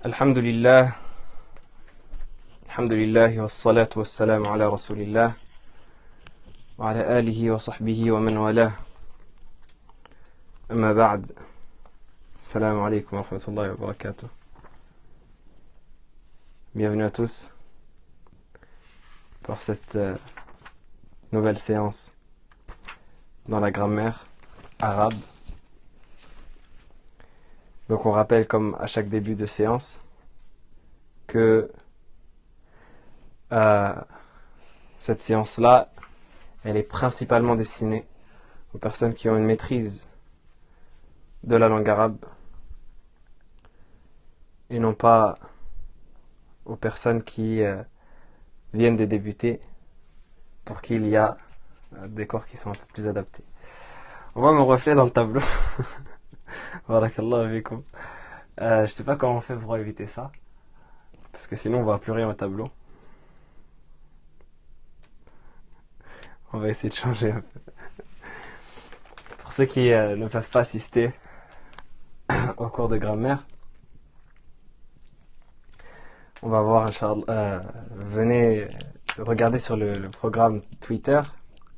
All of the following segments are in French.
Alhamdulillah, alhamdulillah, wassalatu wassalamu ala rasulillah, wa ala alihi wa sahbihi wa man walah. Amma ba'd, assalamu alaikum wa rahmatullahi wa barakatuh. Bienvenue à tous pour cette nouvelle séance dans la grammaire arabe. Donc on rappelle comme à chaque début de séance que cette séance-là, elle est principalement destinée aux personnes qui ont une maîtrise de la langue arabe et non pas aux personnes qui viennent de débuter, pour qui il y a des cours qui sont un peu plus adaptés. On voit mon reflet dans le tableau. Barakallahu fikum. Je sais pas comment on fait pour éviter ça, parce que sinon on voit plus rien au tableau. On va essayer de changer un peu. Pour ceux qui ne peuvent pas assister au cours de grammaire, on va voir, Inch'Allah, venez regarder sur le programme Twitter.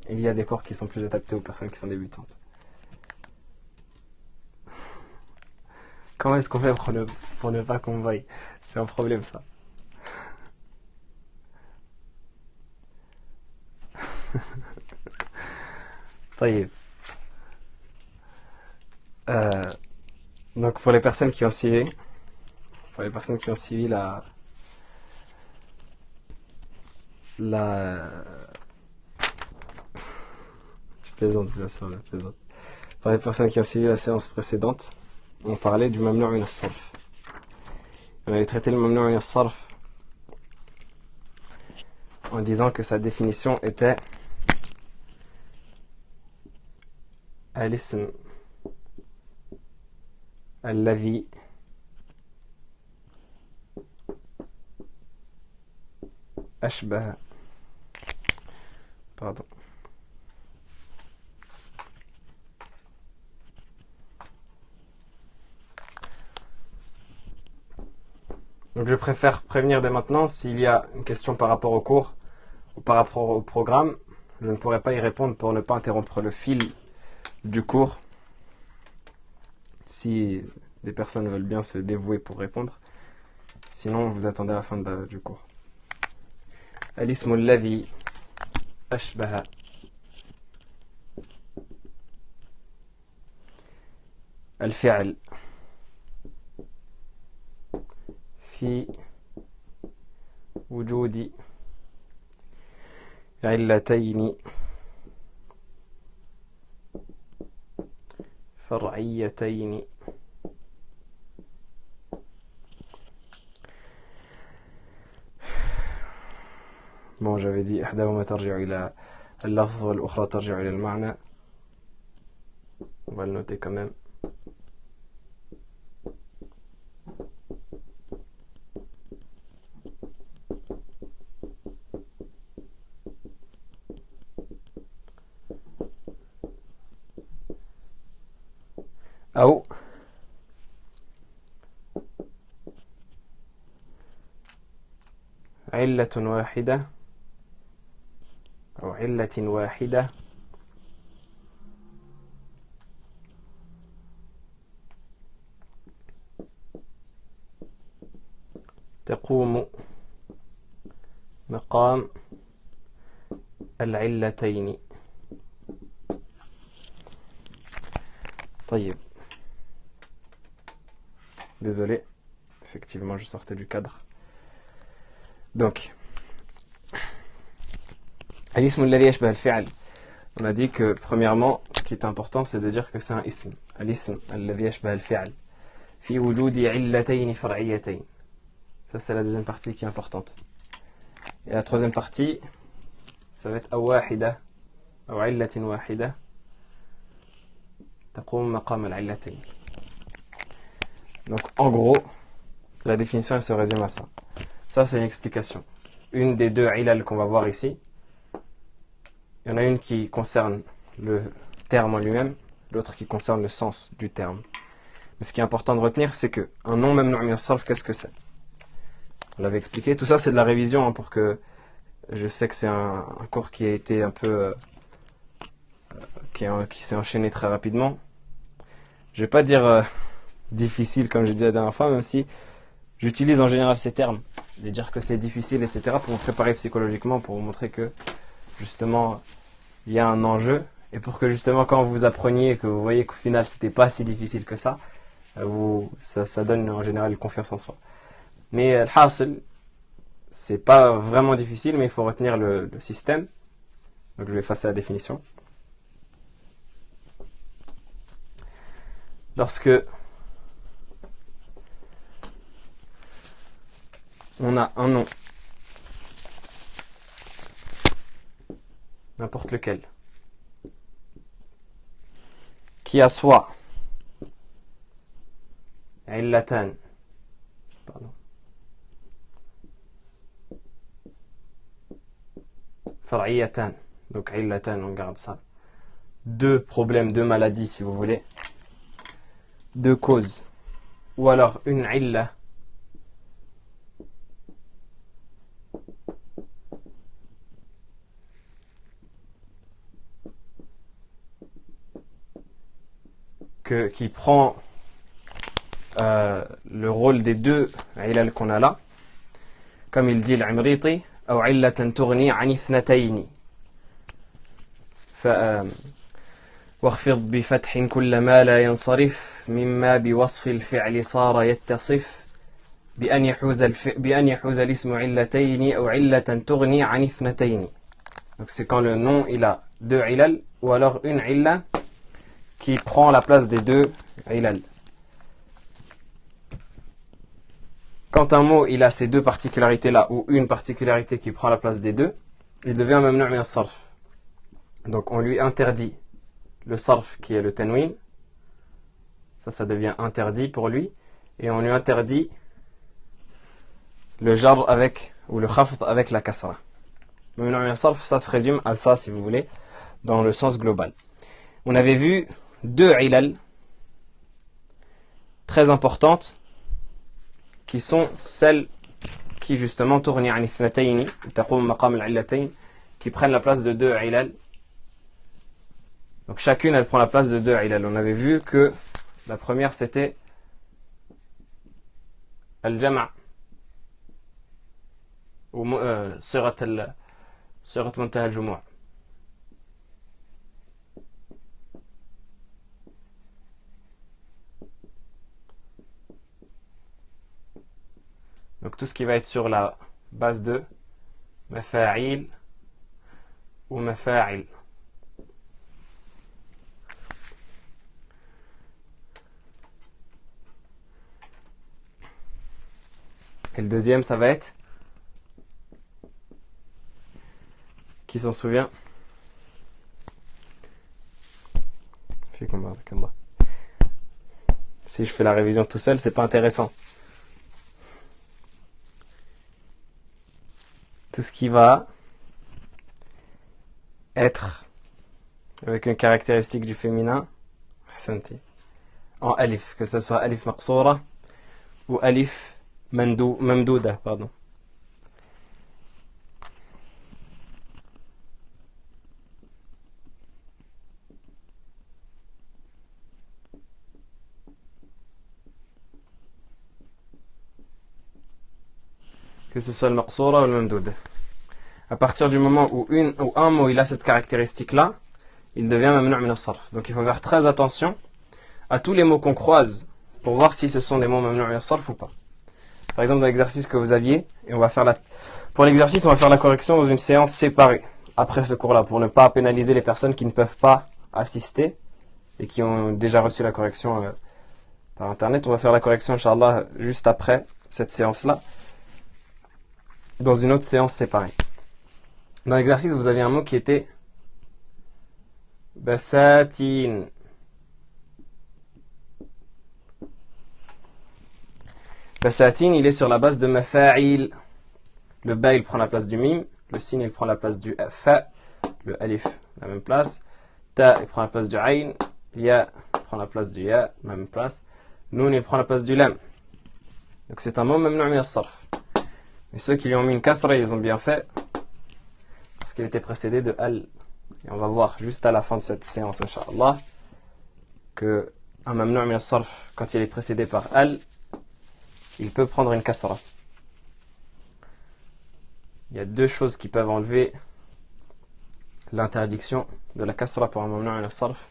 Il y a des cours qui sont plus adaptés aux personnes qui sont débutantes. Comment est-ce qu'on fait pour ne pas qu'on voie? C'est un problème, ça. طيب. Donc pour les personnes qui ont suivi, je plaisante, bien sûr, je plaisante. Pour les personnes qui ont suivi la séance précédente, on parlait du mamnu' min as-sarf. On avait traité le mamnu' min as-sarf en disant que sa définition était al-ism alladhi ashbaha. Pardon. Donc je préfère prévenir dès maintenant s'il y a une question par rapport au cours ou par rapport au programme. Je ne pourrai pas y répondre pour ne pas interrompre le fil du cours. Si des personnes veulent bien se dévouer pour répondre. Sinon, vous attendez la fin du cours. Al-ismu alladhi ashbaha. Al-fi'l. في وجود علتين فرعيتين Bon, j'avais dit إحداهما ترجع إلى اللفظ والأخرى ترجع إلى المعنى. On va le noter quand même. أو علة واحدة أو علة واحدة تقوم مقام العلتين. طيب. Désolé, effectivement je sortais du cadre. Donc, al-ismu alladhi yashbah al-fi'l. On a dit que premièrement, ce qui est important, c'est de dire que c'est un ism. Al-ism alladhi yashbah al-fi'l. Fi wujudi illatayn far'iyatayn. Ça c'est la deuxième partie qui est importante. Et la troisième partie, ça va être awahida, ou illatin wahida. Taqum maqam al-illatayn. Donc en gros, la définition elle se résume à ça. Ça c'est une explication. Une des deux ilal qu'on va voir ici, il y en a une qui concerne le terme en lui-même, l'autre qui concerne le sens du terme. Mais ce qui est important de retenir, c'est que un nom mamnou' min as-sarf, qu'est-ce que c'est? On l'avait expliqué. Tout ça, c'est de la révision, hein, pour que... Je sais que c'est un cours qui a été un peu... qui s'est enchaîné très rapidement. Je vais pas dire difficile, comme j'ai dit la dernière fois, même si j'utilise en général ces termes. De dire que c'est difficile, etc. pour vous préparer psychologiquement, pour vous montrer que, justement, il y a un enjeu. Et pour que, justement, quand vous appreniez, que vous voyez qu'au final, c'était pas si difficile que ça, ça donne en général une confiance en soi. Mais al-hasil, c'est pas vraiment difficile, mais il faut retenir le système. Donc je vais effacer la définition. Lorsque on a un nom, n'importe lequel, qui a soit illatan, far'iyatan, donc illatan, on garde ça, deux problèmes, deux maladies si vous voulez, deux causes, ou alors une illa, qui prend le rôle des deux illal qu'on a là, comme il dit l'Imriti, أو علة تغني عن اثنتين واخفض بفتح كل ما لا ينصرف مما بوصف الفعل صار يتصف بأن يحوز الاسم علتين أو علة تغني عن اثنتين. Donc c'est quand le nom il a deux ilal ou alors une illa qui prend la place des deux ilal. Quand un mot il a ces deux particularités-là, ou une particularité qui prend la place des deux, il devient mamnou' min as-sarf. Donc on lui interdit le sarf qui est le tanwin, ça devient interdit pour lui, et on lui interdit le jar avec, ou le khafd avec la kasra. Mamnou' min as-sarf, ça se résume à ça si vous voulez, dans le sens global. On avait vu deux ilal très importantes, qui sont celles qui justement tournent عن اثنتين تقوم مقام العلتين, qui prennent la place de deux ilal. Donc chacune elle prend la place de deux ilal. On avait vu que la première c'était al-jama' ou sirat muntaha al-jumu'. Donc tout ce qui va être sur la base de mafa'il ou mafa'il. Et le deuxième, ça va être... Qui s'en souvient? Si je fais la révision tout seul, c'est pas intéressant. Tout ce qui va être avec une caractéristique du féminin en alif, que ce soit alif maqsoura ou alif mamdouda, pardon. Que ce soit le maqsoura ou le mamdouda. À partir du moment où un mot il a cette caractéristique-là, il devient mamnou' min as-sarf. Donc il faut faire très attention à tous les mots qu'on croise pour voir si ce sont des mots mamnou' min as-sarf ou pas. Par exemple, dans l'exercice que vous aviez, et on va faire pour l'exercice, on va faire la correction dans une séance séparée après ce cours-là, pour ne pas pénaliser les personnes qui ne peuvent pas assister et qui ont déjà reçu la correction par internet. On va faire la correction, Inch'Allah, juste après cette séance-là, dans une autre séance séparée. Dans l'exercice, vous aviez un mot qui était basatin. Basatin, il est sur la base de mafa'il. Le ba, il prend la place du mim. Le sin, il prend la place du fa. Le alif, la même place. Ta, il prend la place du ayn. Ya, il prend la place du ya, la même place. Noun, il prend la place du lam. Donc c'est un mot mamnou' min as-sarf. Mais ceux qui lui ont mis une kasra, ils ont bien fait. Parce qu'il était précédé de al. Et on va voir juste à la fin de cette séance, incha'Allah, que un mamnou' min as-sarf, quand il est précédé par al, il peut prendre une kasra. Il y a deux choses qui peuvent enlever l'interdiction de la kasra pour un mamnou' min as-sarf.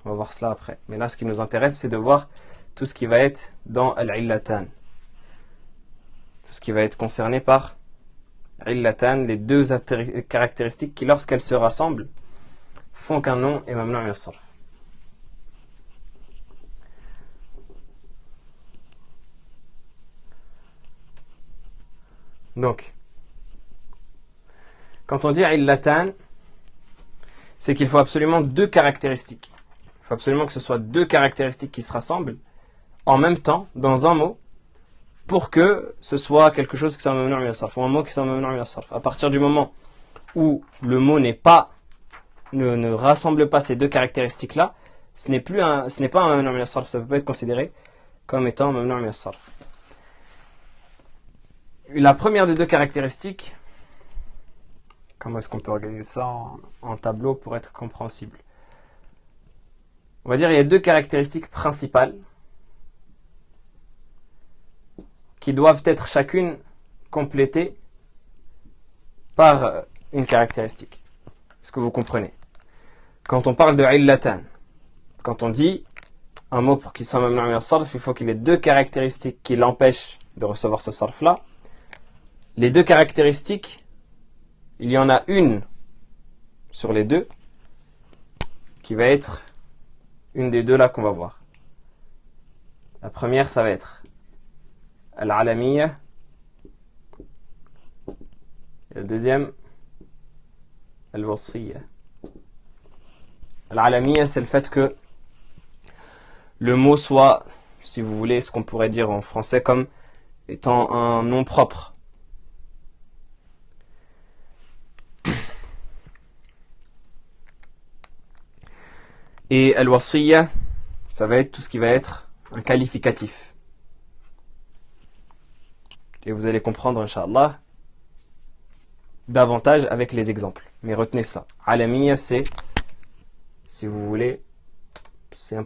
On va voir cela après. Mais là, ce qui nous intéresse, c'est de voir tout ce qui va être dans al-illatan. Tout ce qui va être concerné par illatan, les deux caractéristiques qui, lorsqu'elles se rassemblent, font qu'un nom est mamnou' min as-sarf. Donc, quand on dit illatan, c'est qu'il faut absolument deux caractéristiques. Il faut absolument que ce soit deux caractéristiques qui se rassemblent en même temps dans un mot pour que ce soit quelque chose qui soit mamnou' min as-sarf, ou un mot qui soit mamnou' min as-sarf. À partir du moment où le mot ne rassemble pas ces deux caractéristiques-là, ce n'est pas un mamnou' min as-sarf, ça ne peut pas être considéré comme étant un mamnou' min as-sarf. La première des deux caractéristiques, comment est-ce qu'on peut organiser ça en tableau pour être compréhensible? On va dire qu'il y a deux caractéristiques principales qui doivent être chacune complétée par une caractéristique. Est-ce que vous comprenez? Quand on parle de illatan, quand on dit un mot pour qu'il soit mamnou' min as-sarf, il faut qu'il ait deux caractéristiques qui l'empêchent de recevoir ce sarf-là. Les deux caractéristiques, il y en a une sur les deux qui va être une des deux là qu'on va voir. La première, ça va être al-alamiyya. Et la deuxième, al-wasfiyya. Al-alamiyya, c'est le fait que le mot soit, si vous voulez, ce qu'on pourrait dire en français comme étant un nom propre. Et al-wasfiyya, ça va être tout ce qui va être un qualificatif. Et vous allez comprendre, incha'Allah, davantage avec les exemples. Mais retenez ça. Alamiyya, c'est, si vous voulez, c'est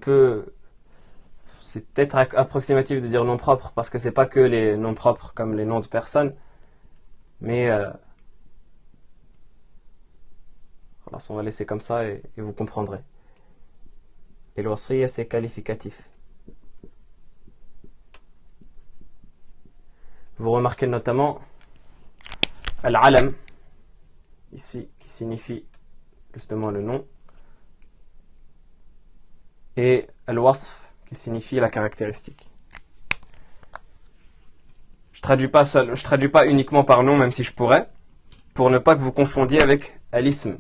peut-être approximatif de dire nom propre, parce que c'est pas que les noms propres comme les noms de personnes, mais on va laisser comme ça et vous comprendrez. Et le wasfiyya, c'est qualificatif. Vous remarquez notamment al-alam, ici, qui signifie justement le nom, et al-wasf, qui signifie la caractéristique. Je traduis pas uniquement par nom, même si je pourrais, pour ne pas que vous confondiez avec al-ism.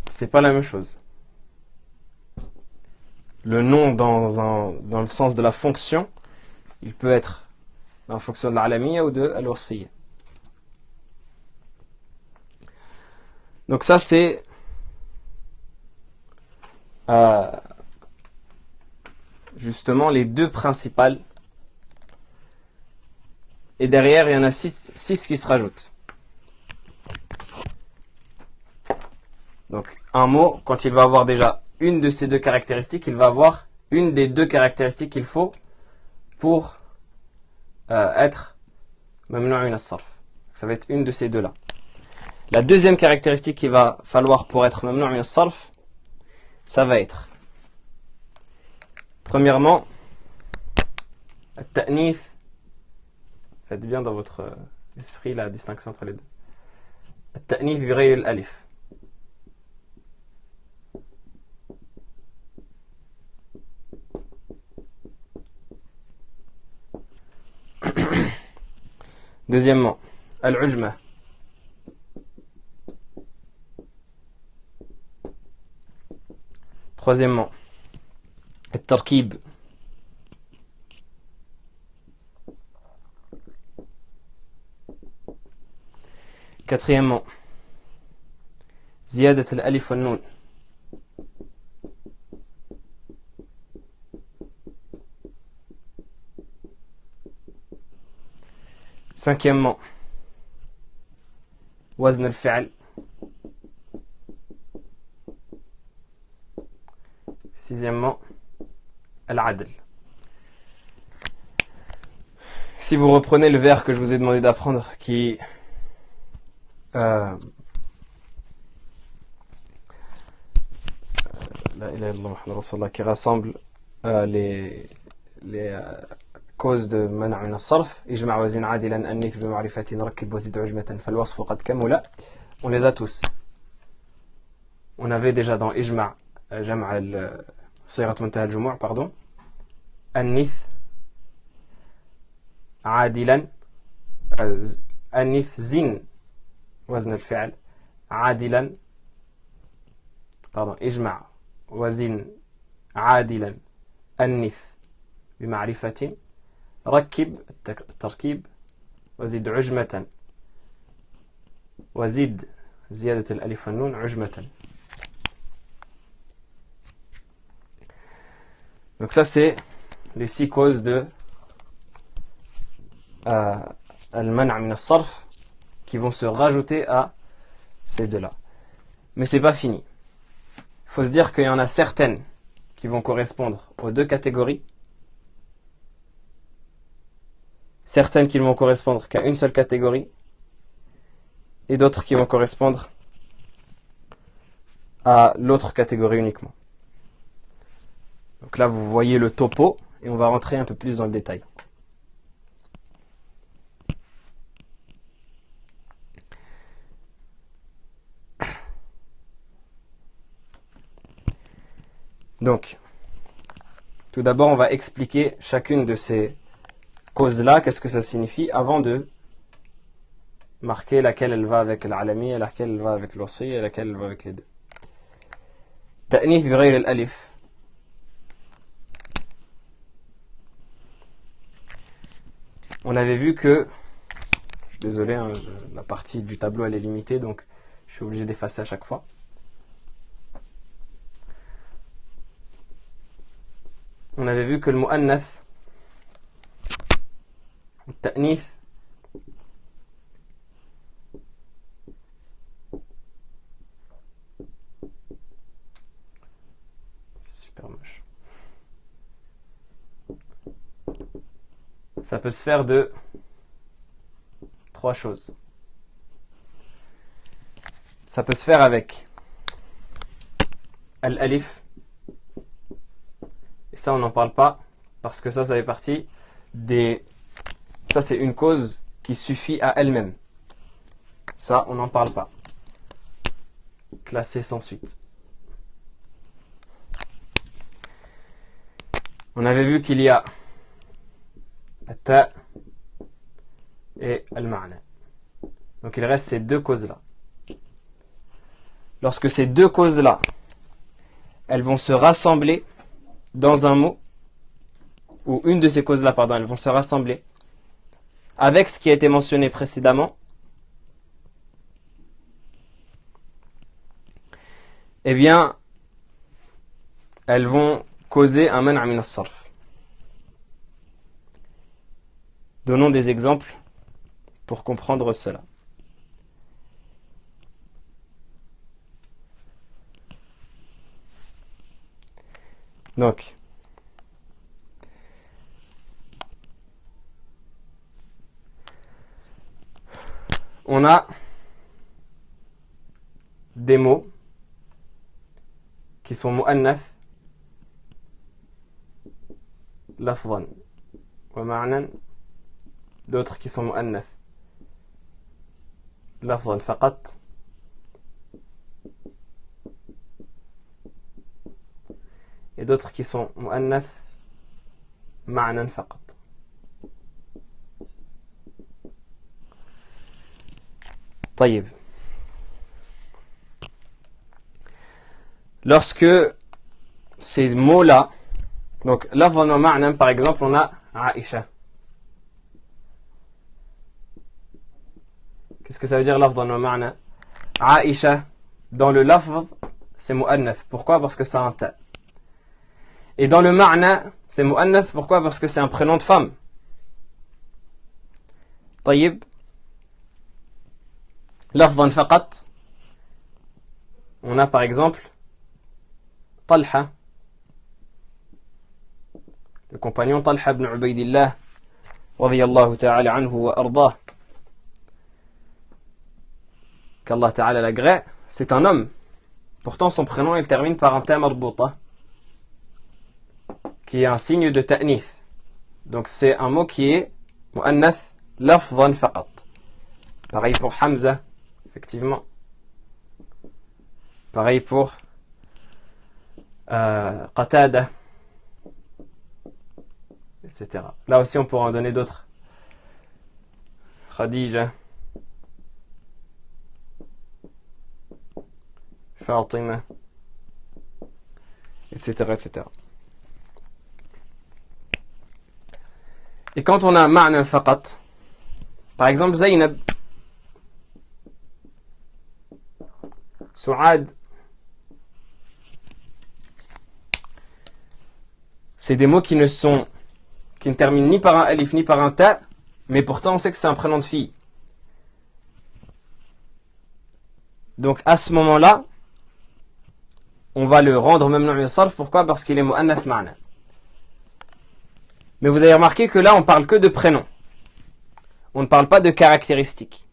C'est pas la même chose. Le nom dans le sens de la fonction, il peut être dans la fonction de l'alamiyya ou de al-wasfiyya. Donc ça c'est justement les deux principales. Et derrière il y en a six qui se rajoutent. Donc un mot, quand il va avoir déjà une de ces deux caractéristiques, il va avoir une des deux caractéristiques qu'il faut pour être mamnou' min as-sarf. Ça va être une de ces deux-là. La deuxième caractéristique qu'il va falloir pour être mamnou' min as-sarf, ça va être, premièrement, at-ta'nith. Faites bien dans votre esprit la distinction entre les deux. At-ta'nith bi ghayr al-alif. Deuxièmement, al-ujma. Troisièmement, al-tarkib. Quatrièmement, ziyadat al-alif wal-noun. Cinquièmement, wazn al-fi'l. Sixièmement, al-adl. Si vous reprenez le vers que je vous ai demandé d'apprendre qui qui rassemble les causes de mana' min as-sarf, ijma' wazin adilan annith bi ma'rifatin rakkib wa zid ujmatan fal wasfu qad kamula. On les a tous. On avait déjà dans ijma' jam' al-sirat muntaha al-jumu' pardon, annith عادلا النث زن وزن الفعل عادلا اجمع وزن عادلا النث بمعرفة ركب التركيب وزد عجمة وزد زيادة الألف والنون عجمة. Donc ça c'est les 6 causes de al-man' min as-sarf qui vont se rajouter à ces deux-là. Mais c'est pas fini. Il faut se dire qu'il y en a certaines qui vont correspondre aux deux catégories, certaines qui ne vont correspondre qu'à une seule catégorie, et d'autres qui vont correspondre à l'autre catégorie uniquement. Donc là, vous voyez le topo, et on va rentrer un peu plus dans le détail. Donc, tout d'abord, on va expliquer chacune de ces causes-là, qu'est-ce que ça signifie, avant de marquer laquelle elle va avec l'alami, et laquelle elle va avec l'osfi, et laquelle elle va avec les deux. Ta'nith bi ghayr al-alif. On avait vu que, je suis désolé, hein, la partie du tableau elle est limitée, donc je suis obligé d'effacer à chaque fois. On avait vu que le mu'annath, le ta'nith, super moche. Ça peut se faire de 3 choses. Ça peut se faire avec al-alif. Et ça, on n'en parle pas, parce que ça fait partie des... Ça, c'est une cause qui suffit à elle-même. Ça, on n'en parle pas. Classé sans suite. On avait vu qu'il y a ta et al-ma'na. Donc, il reste ces deux causes-là. Lorsque ces deux causes-là, elles vont se rassembler dans un mot, ou une de ces causes-là, pardon, elles vont se rassembler avec ce qui a été mentionné précédemment, eh bien, elles vont causer un man' min as-sarf. Donnons des exemples pour comprendre cela. Donc, on a des mots qui sont mu'annath lafzan wa ma'nan, d'autres qui sont mu'annath lafzan faqat, et d'autres qui sont mu'annath ma'nan faqat. طيب. Lorsque ces mots-là, donc lafzan wa ma'nan, par exemple, on a Aïcha. Qu'est-ce que ça veut dire lafzan wa ma'nan? Aïcha, dans le lafz, c'est mu'annath. Pourquoi? Parce que c'est un ta. Et dans le ma'na, c'est mu'annath. Pourquoi? Parce que c'est un prénom de femme. طيب لفظا فقط on a par exemple Talha, le compagnon Talha ibn Ubaydillah radiyallahu ta'ala anhu wa ardah, qu'Allah ta'ala l'agrée, c'est un homme. Pourtant son prénom il termine par un ta marbouta qui est un signe de ta'nith. Donc c'est un mot qui est mu'annath lafzan faqat. Pareil pour Hamza, effectivement. Pareil pour Qatada, etc. Là aussi on pourra en donner d'autres. Khadija, Fatima, etc., etc. Et quand on a ma'na faqat, par exemple Zaynab, Souad, c'est des mots qui ne terminent ni par un alif ni par un ta, mais pourtant on sait que c'est un prénom de fille. Donc à ce moment-là, on va le rendre mamnou' min as-sarf. Pourquoi? Parce qu'il est mu'annath ma'na. Mais vous avez remarqué que là, on parle que de prénoms. On ne parle pas de caractéristiques.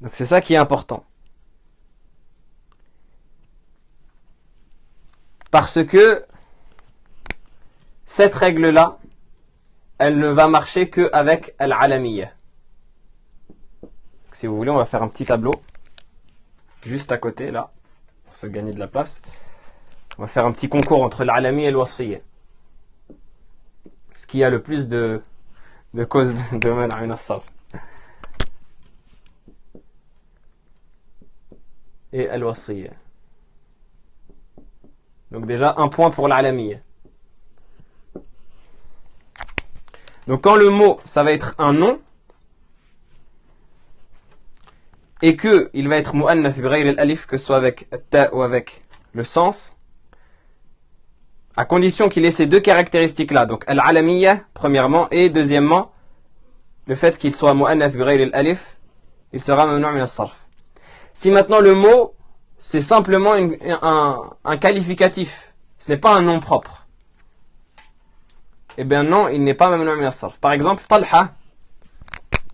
Donc c'est ça qui est important. Parce que cette règle-là, elle ne va marcher qu'avec al-alamiyya. Si vous voulez, on va faire un petit tableau juste à côté, là, pour se gagner de la place. On va faire un petit concours entre l'alamiyya et le wasfiyya. Ce qui a le plus de causes de man'a min as-sarf. Et al-wasfiyya. Donc déjà, un point pour l'alamiyya. Donc quand le mot, ça va être un nom, et que il va être mu'annath bi ghayr al-alif, que ce soit avec ta ou avec le sens, à condition qu'il ait ces deux caractéristiques-là, donc al-alamiyya, premièrement, et deuxièmement, le fait qu'il soit mu'annath bi ghayr al-alif, il sera mamnou' min as-sarf. Si maintenant le mot, c'est simplement un qualificatif, ce n'est pas un nom propre, eh bien non, il n'est pas mamnou' min as-sarf. Par exemple, Talha,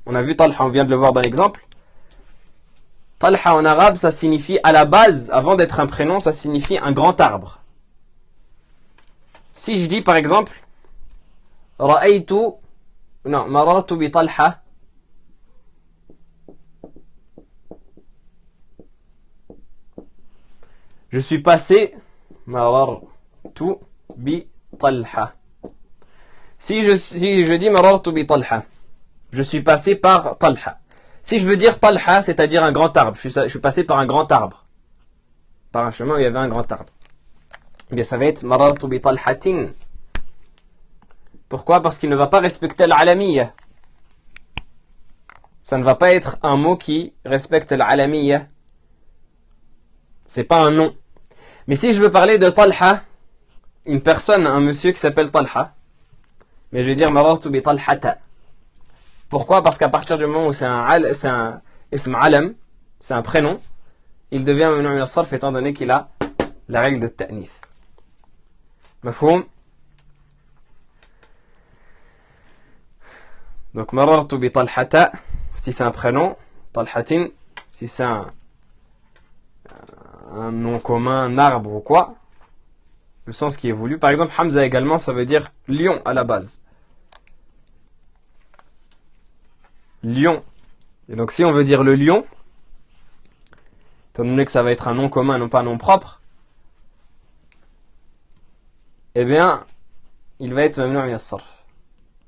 on a vu Talha, on vient de le voir dans l'exemple. Talha en arabe, ça signifie à la base, avant d'être un prénom, ça signifie un grand arbre. Si je dis par exemple, marartu bi Talha, je suis passé, marartu bi Talha. Si je dis marartu bi Talha, je suis passé par Talha. Si je veux dire Talha, c'est-à-dire un grand arbre, je suis passé par un grand arbre, par un chemin où il y avait un grand arbre, eh bien ça va être marartu bi Talhatin. Pourquoi? Parce qu'il ne va pas respecter l'alamiyya. Ça ne va pas être un mot qui respecte l'alamiyya. C'est pas un nom. Mais si je veux parler de Talha, une personne, un monsieur qui s'appelle Talha, mais je vais dire marartu bi Talhata. Pourquoi? Parce qu'à partir du moment où c'est un ism alam, c'est un prénom, il devient mamnou' min as-sarf étant donné qu'il a la règle de ta'nith. Mafhoum? Donc marartu bi Talhata, si c'est un prénom, Talhatin, si c'est un nom commun, un arbre ou quoi, le sens qui est voulu. Par exemple, Hamza également, ça veut dire lion à la base. Lion. Et donc si on veut dire le lion, étant donné que ça va être un nom commun, non pas un nom propre, eh bien, il va être mamnou' min as-sarf.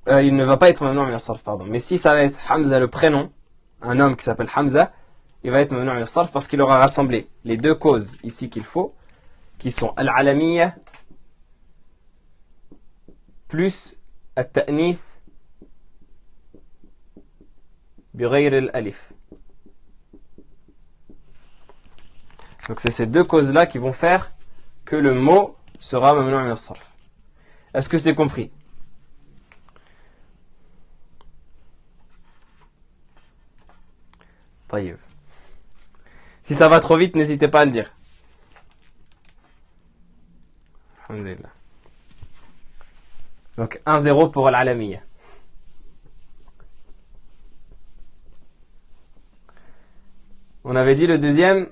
Il ne va pas être mamnou' min as-sarf, pardon. Mais si ça va être Hamza, le prénom, un homme qui s'appelle Hamza, il va être mamnou' min as-sarf parce qu'il aura rassemblé les deux causes ici qu'il faut, qui sont al-alamiyya plus al-ta'nith بغير الألف. Donc c'est ces deux causes-là qui vont faire que le mot sera mamnou' min as-sarf. Est-ce que c'est compris? طيب. Si ça va trop vite, n'hésitez pas à le dire. Alhamdulillah. Donc 1-0 pour l'Alamiyya. On avait dit le deuxième,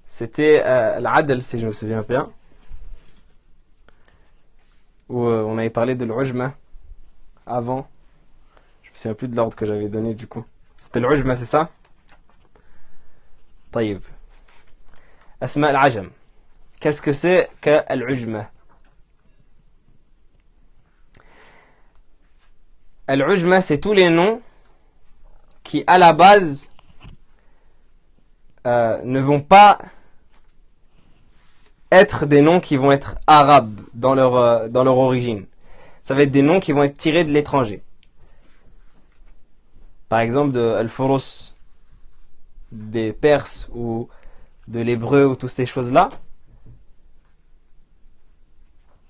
c'était l'Adl, si je me souviens bien. Où on avait parlé de l'Ujma avant. Je me souviens plus de l'ordre que j'avais donné du coup. C'était l'Ujma, c'est ça? طيب. Asma al-Ajam. Qu'est-ce que c'est que l'Ujma? Al-Ujma, c'est tous les noms qui, à la base, ne vont pas être des noms qui vont être arabes dans leur origine. Ça va être des noms qui vont être tirés de l'étranger. Par exemple, de Al-Furus, des Perses ou de l'hébreu ou toutes ces choses-là.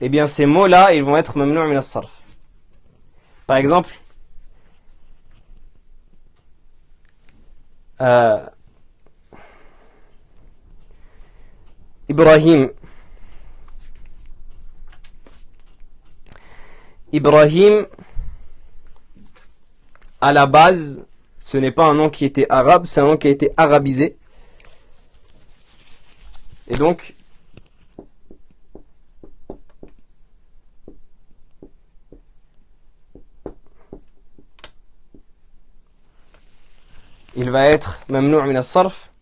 Eh bien, ces mots-là, ils vont être mamnou' min as-sarf. Par exemple, Ibrahim. Ibrahim, à la base, ce n'est pas un nom qui était arabe, c'est un nom qui a été arabisé. Et donc, il va être mamnou' min as-sarf.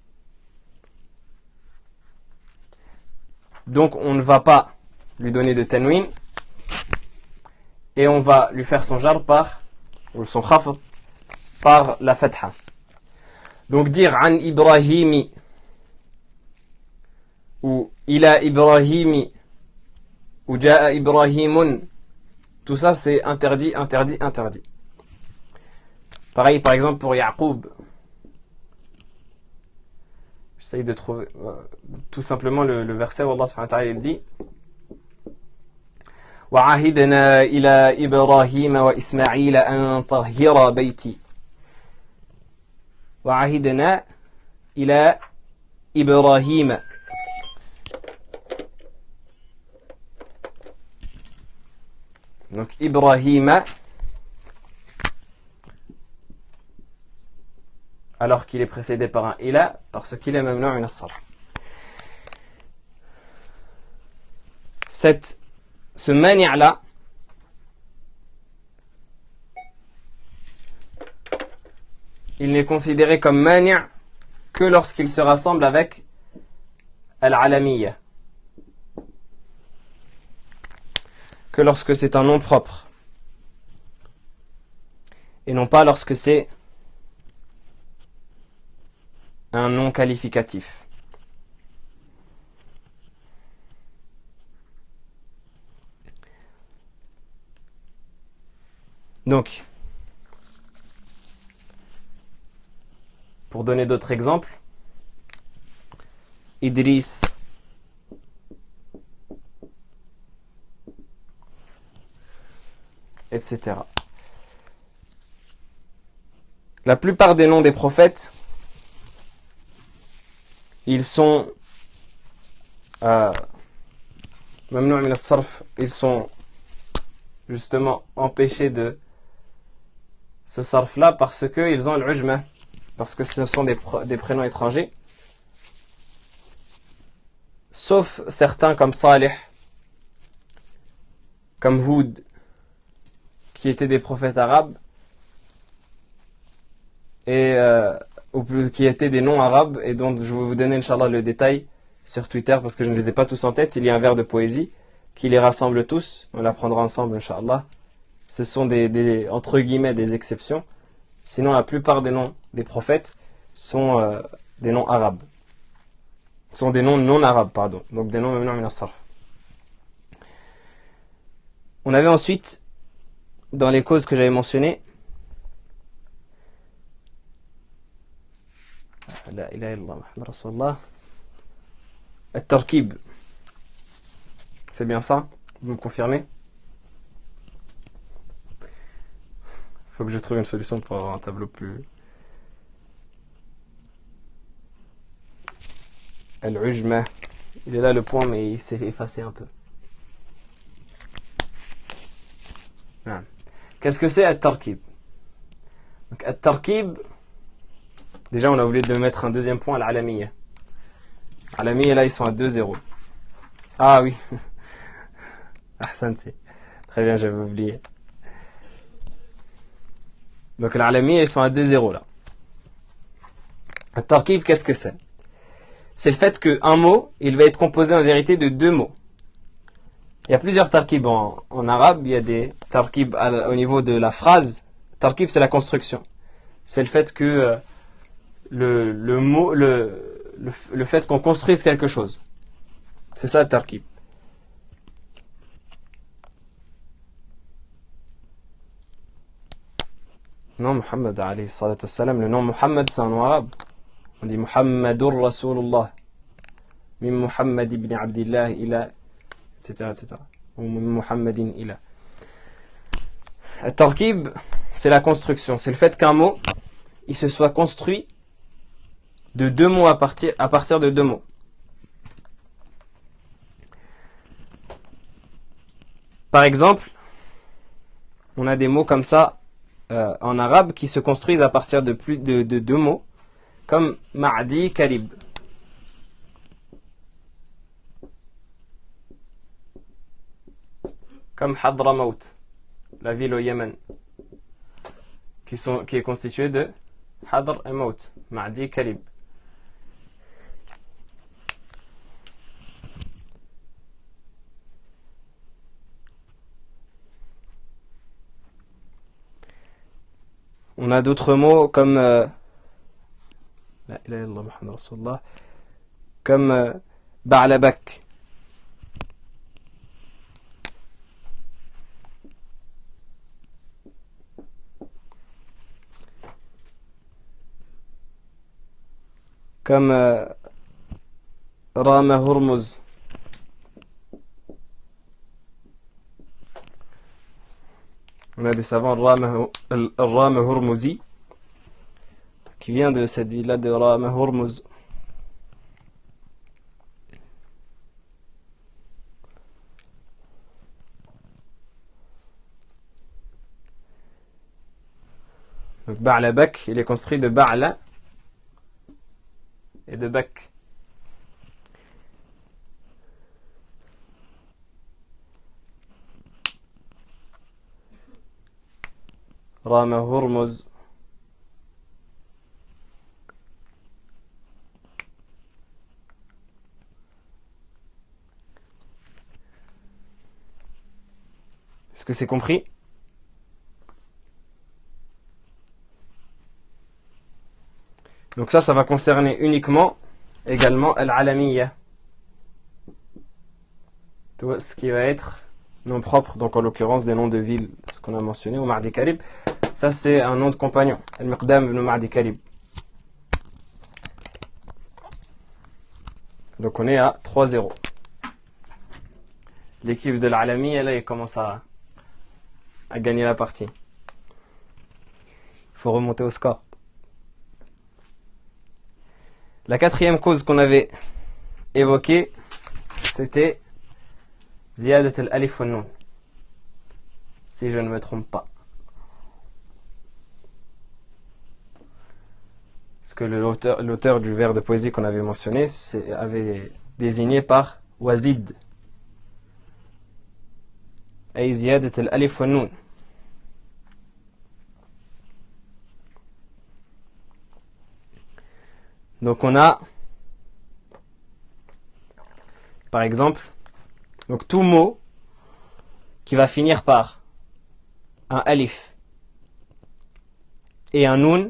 Donc on ne va pas lui donner de tanwin et on va lui faire son jar ou son khafd par la fatha. Donc dire an Ibrahimi ou ila Ibrahimi ou ja'a Ibrahimun, tout ça c'est interdit. Pareil par exemple pour Yaqub. J'essaye de trouver tout simplement le verset où Allah subhanahu wa ta'ala il dit وَعَهِدْنَا إِلَى إِبْرَاهِيمَ وَإِسْمَعِيلَ أَن طَهِّرَ بَيْتِي وَعَهِدْنَا إِلَى إِبْرَاهِيمَ. Donc Ibrahim, alors qu'il est précédé par un ila, parce qu'il est mamnou' min as-sarf. Ce mani'-là, il n'est considéré comme mani' que lorsqu'il se rassemble avec al-alamiyya, que lorsque c'est un nom propre, et non pas lorsque c'est un nom qualificatif. Donc, pour donner d'autres exemples, Idris, etc. La plupart des noms des prophètes, ils sont mamnou' min as-sarf, ils sont justement empêchés de ce sarf-là parce qu'ils ont l'ujma, parce que ce sont des prénoms étrangers, sauf certains comme Salih, comme Houd, qui étaient des prophètes arabes, et ou plus, qui étaient des noms arabes, et dont je vais vous donner Inch'Allah le détail sur Twitter, parce que je ne les ai pas tous en tête. Il y a un vers de poésie qui les rassemble tous, on l'apprendra ensemble Inch'Allah. Ce sont entre guillemets des exceptions. Sinon, la plupart des noms des prophètes sont des noms arabes. Sont des noms non arabes, pardon. Donc des noms mamnou' min as-sarf. On avait ensuite, dans les causes que j'avais mentionnées, La ilaha illallah Muhammad Rasulullah, At-Tarkib. C'est bien ça? Vous me confirmez? faut que je trouve une solution pour avoir un tableau plus... Al-Ujma. Il est là le point, mais il s'est effacé un peu. Ah. Qu'est-ce que c'est At-Tarkib? Donc At-Tarkib, déjà on a oublié de mettre un deuxième point à l'Alamiyya. Alamiyya, là ils sont à 2-0. Ah oui. Ahsanti. Très bien, j'avais oublié. Donc l'Alamiyya, ils sont à 2-0 là. At-Tarkib, qu'est-ce que c'est? C'est le fait qu'un mot, il va être composé en vérité de deux mots. Il y a plusieurs tarkib en arabe. Il y a des tarkib au niveau de la phrase. Tarkib, c'est la construction. C'est le fait que le mot, le fait qu'on construise quelque chose. C'est ça, tarkib. Non, Muhammad, alayhi salatu wassalam, le nom Muhammad, c'est un nom arabe. On dit Muhammadur Rasulullah. Min Muhammad ibn Abdillah ila, etc., etc. Ou min Muhammadin ila. Tarkib, c'est la construction. C'est le fait qu'un mot, il se soit construit de deux mots à partir de deux mots. Par exemple, on a des mots comme ça en arabe qui se construisent à partir de plus de deux mots, comme Ma'di Karib. Comme Hadramaut, la ville au Yémen, qui est constituée de Hadr et Maut, Ma'di Karib. On a d'autres mots comme La ilaha illallah Muhammad Rasulullah, comme Ba'labak. Comme Rama Hurmuz. On a des savants Rama Hurmuzi qui vient de cette ville-là de Rama Hurmuz. Donc Ba'labak, il est construit de Ba'la et de Bak. Rama Hurmuz. Est-ce que c'est compris? Donc ça va concerner uniquement également Al-Alamiyya. Tout ce qui va être nom propre, donc en l'occurrence des noms de villes, ce qu'on a mentionné, au Ma'di Karib. Ça c'est un nom de compagnon, Al-Miqdam ibn Ma'di Karib. Donc on est à 3-0. L'équipe de l'Alamiyya, là, il commence à gagner la partie. Il faut remonter au score. La quatrième cause qu'on avait évoquée, c'était Ziyadat al-Alif wa Nun. Si je ne me trompe pas. Parce que l'auteur du vers de poésie qu'on avait mentionné avait désigné par Wazid. Ay Ziyadat al-Alif wa Nun. Donc on a, par exemple, donc tout mot qui va finir par un alif et un nun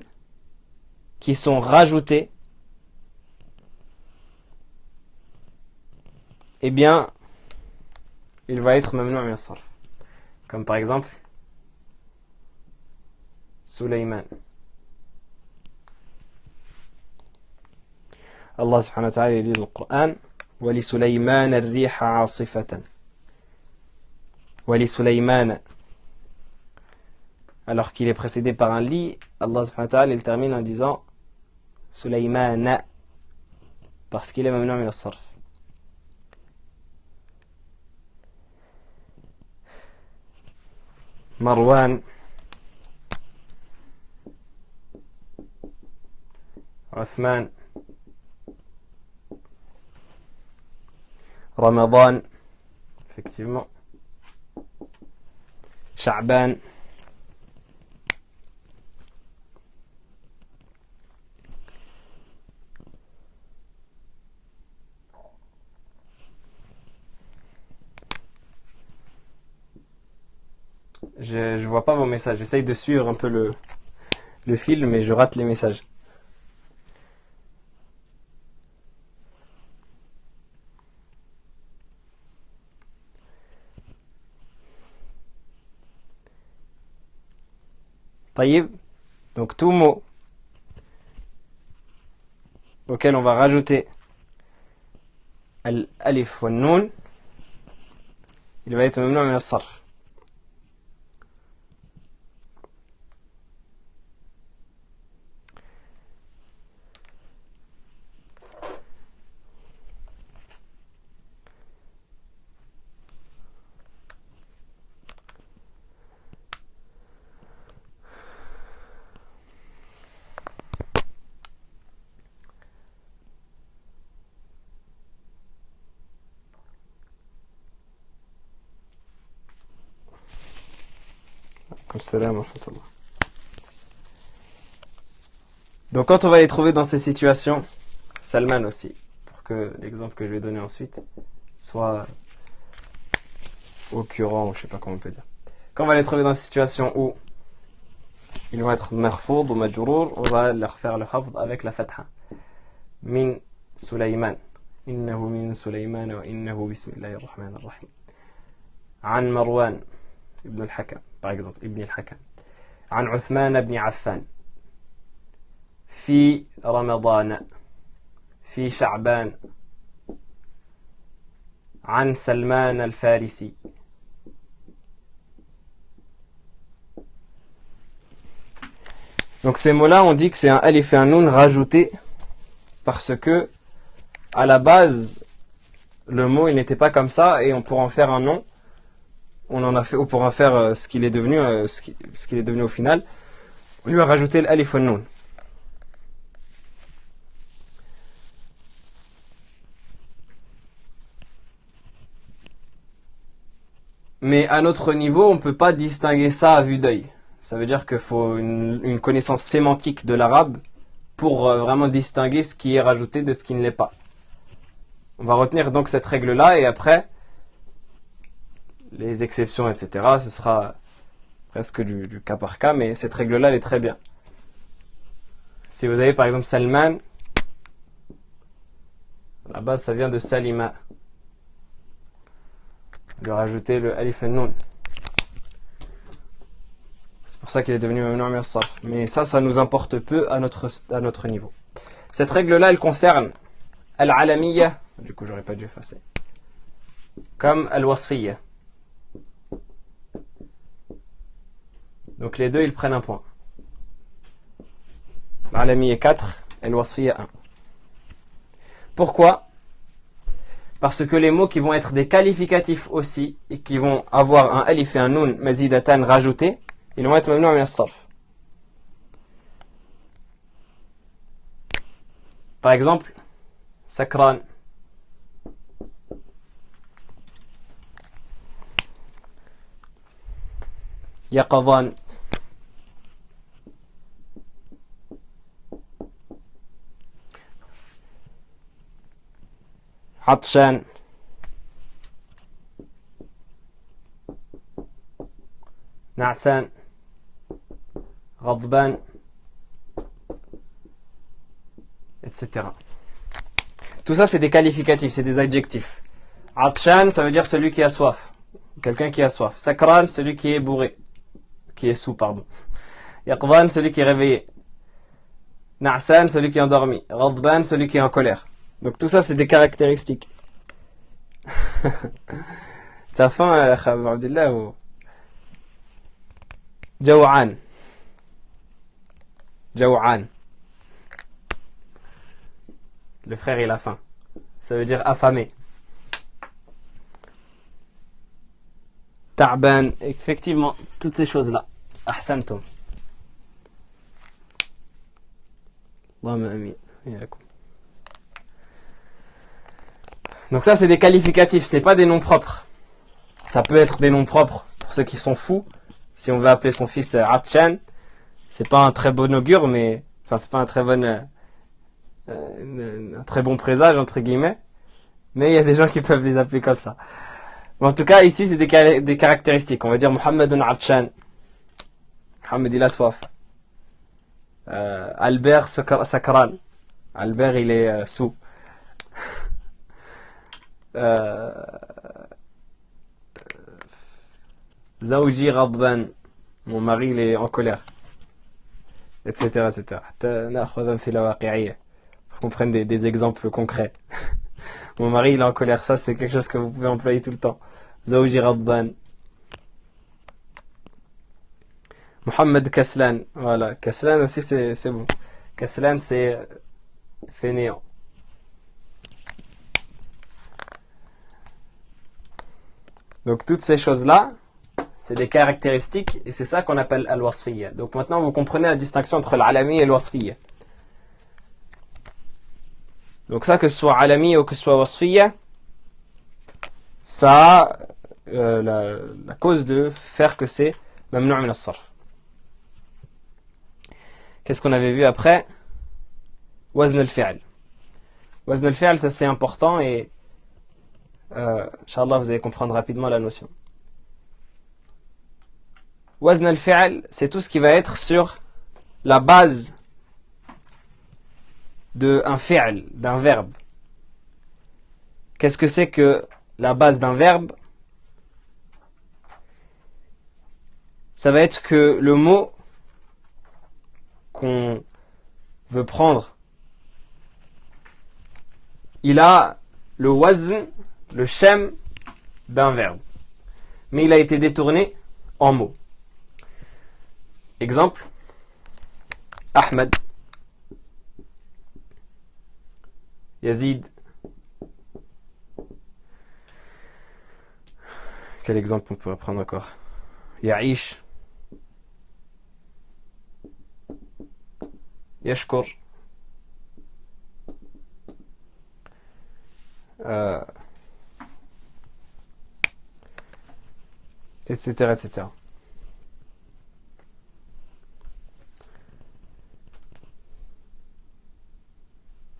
qui sont rajoutés, eh bien, il va être mamnou min as-sarf. Comme par exemple, Sulayman. Allah subhanahu wa ta'ala dit dans le Coran وَلِسُلَيْمَانَ الرِّيحَ عَاصِفَةً وَلِسُلَيْمَانَ alors qu'il est précédé par un li, Allah subhanahu wa ta'ala il termine en disant Sulaymana, parce qu'il est mamnu' min as-sarf. Marwan, Uthman, Ramadan, effectivement, Sha'ban, je vois pas vos messages. J'essaye de suivre un peu le fil, mais je rate les messages. Taïb. Donc tout mot auquel on va rajouter al-alif ou al-noun, il va être mamnu' min as-sarf. Donc quand on va les trouver dans ces situations, Salman aussi, pour que l'exemple que je vais donner ensuite soit occurrent, ou je sais pas comment on peut dire. Quand on va les trouver dans ces situations où ils vont être marfoud ou majrour, on va leur faire le hafd avec la fatha. Min Sulayman. Innahu min Sulayman wa innahu bismillahir rahmanir rahim. An Marwan ibn al-Hakam, par exemple, ibn al-Hakam. An Uthman ibn Affan. في رمضان في شعبان عن سلمان الفارسي. Donc ces mots-là, on dit que c'est un alif et un noun rajouté parce que à la base, le mot il n'était pas comme ça et on pourra en faire un nom. On pourra faire ce qu'il est devenu, ce qu'il est devenu au final. On lui a rajouté l'alif et le noun. Mais à notre niveau, on ne peut pas distinguer ça à vue d'œil. Ça veut dire qu'il faut une connaissance sémantique de l'arabe pour vraiment distinguer ce qui est rajouté de ce qui ne l'est pas. On va retenir donc cette règle-là et après, les exceptions, etc., ce sera presque du cas par cas, mais cette règle-là, elle est très bien. Si vous avez par exemple Salman, à la base, ça vient de Salima. Lui rajouter le alif et noun. C'est pour ça qu'il est devenu mamnu' min as-sarf. Mais ça nous importe peu à notre niveau. Cette règle-là, elle concerne al-alamiyya, du coup j'aurais pas dû effacer, comme al-wasfiyya. Donc les deux, ils prennent un point. Al-alamiyya 4, al-wasfiyya 1. Pourquoi ? Parce que les mots qui vont être des qualificatifs aussi, et qui vont avoir un alif et un noun mazidatan rajoutés, ils vont être mamnu' min as-sarf. Par exemple, sakran. Yaqadan. عطشان نعسان غضبان etc. Tout ça c'est des qualificatifs, c'est des adjectifs. عطشان ça veut dire celui qui a soif, quelqu'un qui a soif. Sakran celui qui est bourré, qui est sous pardon. Yaqdan celui qui est réveillé. Na'san celui qui est endormi. Ghadban celui qui est en colère. Donc tout ça, c'est des caractéristiques. T'as faim, Abdullah ou... Jaw'an. Jaw'an. Le frère il a faim. Ça veut dire affamé. Ta'ban. Effectivement, toutes ces choses-là. Ahsantum. Allahumma amin. Donc ça c'est des qualificatifs, ce n'est pas des noms propres. Ça peut être des noms propres pour ceux qui sont fous. Si on veut appeler son fils Atchan, c'est pas un très bon augure, mais enfin c'est pas un très bon présage entre guillemets. Mais il y a des gens qui peuvent les appeler comme ça. Mais en tout cas ici c'est des caractéristiques. On va dire Mohamedun Atchan. Mohamed il a soif. Albert Sakran. Albert il est sous. Zawji Radban, mon mari il est en colère, etc. etc. Pour qu'on prenne des exemples concrets. Mon mari il est en colère, ça c'est quelque chose que vous pouvez employer tout le temps. Zawji Radban. Mohamed Kaslan, voilà. Kaslan aussi c'est bon. Kaslan c'est fainéant. Donc toutes ces choses-là, c'est des caractéristiques et c'est ça qu'on appelle al-wasfiyya. Donc maintenant vous comprenez la distinction entre l'alami et le-wasfiyya. Donc ça, que ce soit alami ou que ce soit wasfiyya, ça a la cause de faire que c'est mamnu' min as-sarf. Qu'est-ce qu'on avait vu après? Wazn al-fi'l. Wazn al-fi'l, ça c'est important et Inch'Allah vous allez comprendre rapidement la notion. Wazn al-fi'l, c'est tout ce qui va être sur la base d'un fi'l, d'un verbe. Qu'est-ce que c'est que la base d'un verbe? Ça va être que le mot qu'on veut prendre, il a le wazn, le shem d'un verbe. Mais il a été détourné en mot. Exemple, Ahmed, Yazid. Quel exemple on pourrait prendre encore? Ya'ish, Yashkur, etc., etc.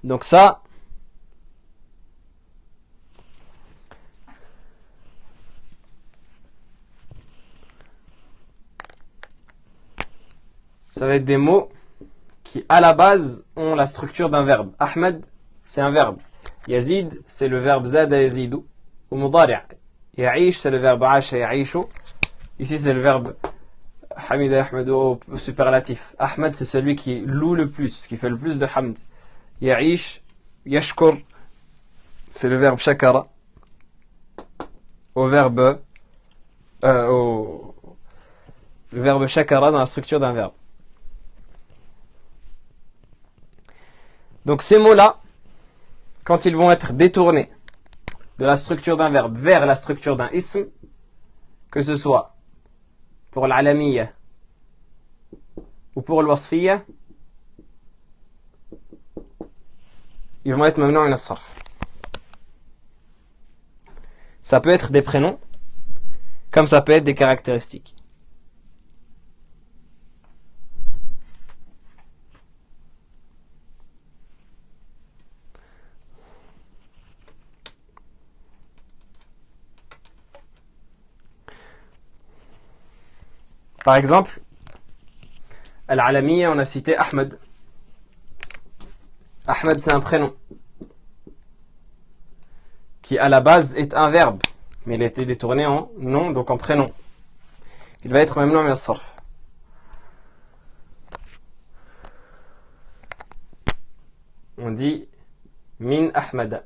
Donc ça, ça va être des mots qui, à la base, ont la structure d'un verbe. Ahmed, c'est un verbe. Yazid, c'est le verbe zada yazidu. Ou mudari'. Ya'ish, c'est le verbe asha ya'ishu. Ici, c'est le verbe hamida yahmadu au superlatif. Ahmed, c'est celui qui loue le plus, qui fait le plus de hamd. Ya'ish, yashkur, c'est le verbe shakara. Le verbe shakara dans la structure d'un verbe. Donc ces mots-là, quand ils vont être détournés de la structure d'un verbe vers la structure d'un ism, que ce soit pour l'alamiyya ou pour l'wasfiyya, ils vont être mamnu' min as-sarf. Ça peut être des prénoms, comme ça peut être des caractéristiques. Par exemple, Al-Alamiyya, on a cité Ahmed. Ahmed, c'est un prénom qui, à la base, est un verbe, mais il a été détourné en nom, donc en prénom. Il va être mamnu' min as-sarf. On dit min Ahmada.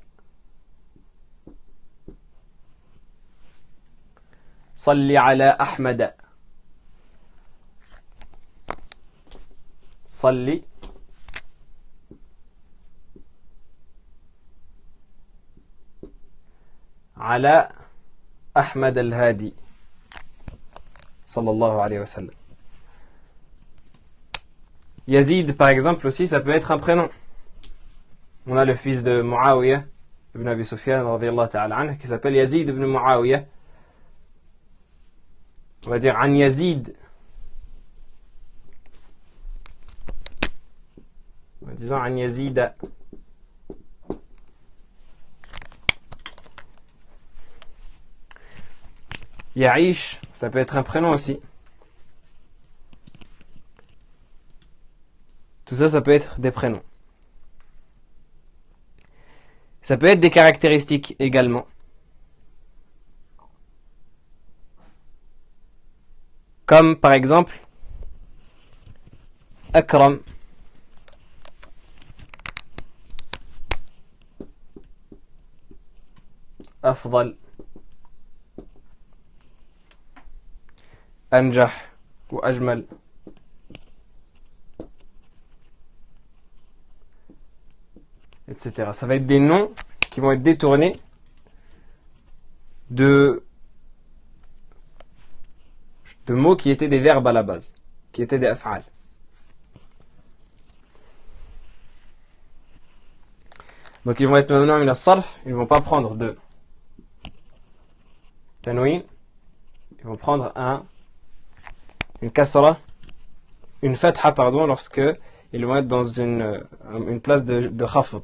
Salli ala Ahmada. Salli ala Ahmad al-Hadi sallallahu alayhi wa sallam. Yazid, par exemple, aussi, ça peut être un prénom. On a le fils de Muawiyah ibn Abi Sufyan radiyallahu ta'ala anhu qui s'appelle Yazid ibn Muawiyah. On va dire An Yazid. En disant An Yazida. Ya'ish, ça peut être un prénom aussi. Tout ça, ça peut être des prénoms. Ça peut être des caractéristiques également. Comme par exemple Akram. Afdal. Anjah ou Ajmal. Etc. Ça va être des noms qui vont être détournés de mots qui étaient des verbes à la base, qui étaient des af'al. Donc ils vont être mamnou' min as-sarf, ils ne vont pas prendre de tanwin, ils vont prendre une kasra, une fatha, pardon, lorsque ils vont être dans une place de khafd.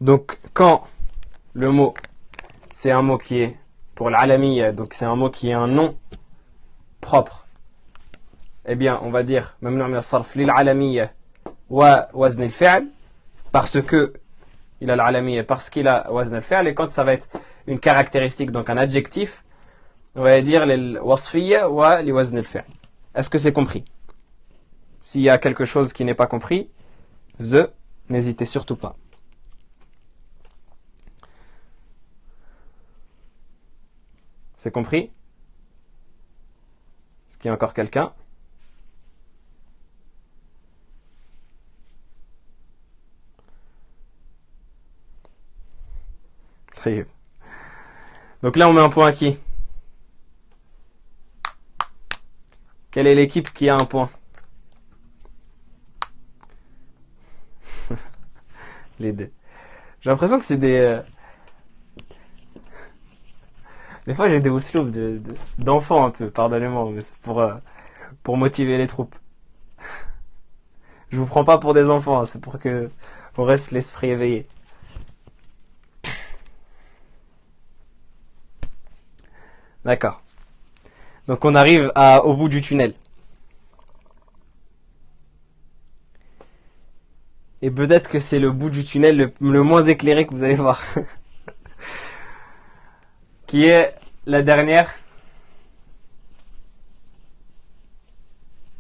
Donc, quand le mot, c'est un mot qui est pour l'alamiyya, donc c'est un mot qui est un nom propre, eh bien, on va dire mamnu' min as-sarf lil alamiyya wa wazn al-fi'l, parce que il a l'alamiyya, parce qu'il a wazn al-fi'l, et quand ça va être une caractéristique, donc un adjectif, on va dire lil wasfiyya wa li wazn al-fi'l. Est-ce que c'est compris? S'il y a quelque chose qui n'est pas compris, n'hésitez surtout pas. C'est compris? Est-ce qu'il y a encore quelqu'un? Très bien. Donc là, on met un point à qui? Quelle est l'équipe qui a un point? Les deux. J'ai l'impression que c'est des... Des fois, j'ai des osloubs d'enfants un peu, pardonnez-moi, mais c'est pour motiver les troupes. Je vous prends pas pour des enfants, hein, c'est pour que on reste l'esprit éveillé. D'accord. Donc on arrive au bout du tunnel. Et peut-être que c'est le bout du tunnel le moins éclairé que vous allez voir. Qui est la dernière?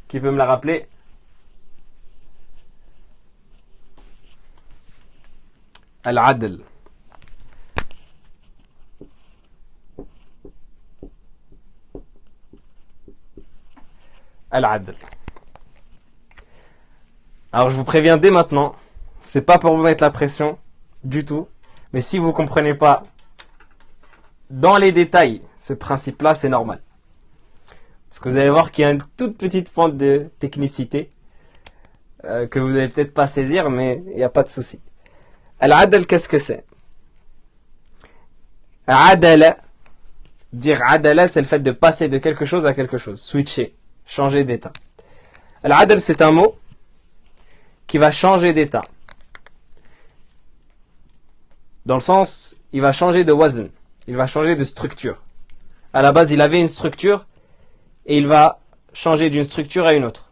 Qui peut me la rappeler? Al-Adl. Al-Adl. Alors je vous préviens dès maintenant, c'est pas pour vous mettre la pression du tout, mais si vous comprenez pas dans les détails ce principe-là, c'est normal. Parce que vous allez voir qu'il y a une toute petite pointe de technicité que vous n'allez peut-être pas saisir, mais il n'y a pas de souci. Al-Adl, qu'est-ce que c'est? Adala, dire adala, c'est le fait de passer de quelque chose à quelque chose, switcher, changer d'état. Al-Adl, c'est un mot qui va changer d'état. Dans le sens, il va changer de wazn, il va changer de structure. À la base, il avait une structure et il va changer d'une structure à une autre.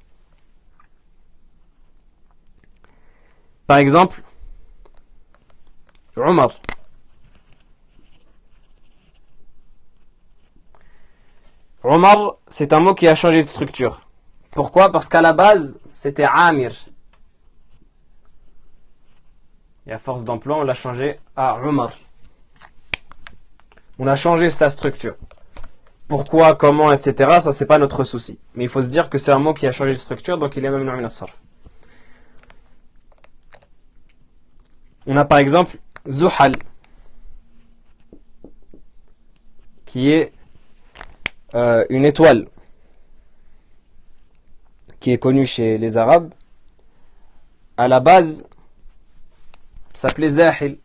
Par exemple, Omar. Omar, c'est un mot qui a changé de structure. Pourquoi? Parce qu'à la base, c'était Amir. Et à force d'emploi, on l'a changé à Omar. On a changé sa structure. Pourquoi, comment, etc. Ça, c'est pas notre souci. Mais il faut se dire que c'est un mot qui a changé de structure, donc il est même min as-sarf. On a par exemple Zuhal, qui est une étoile qui est connue chez les Arabes. À la base, ça s'appelait Zahil.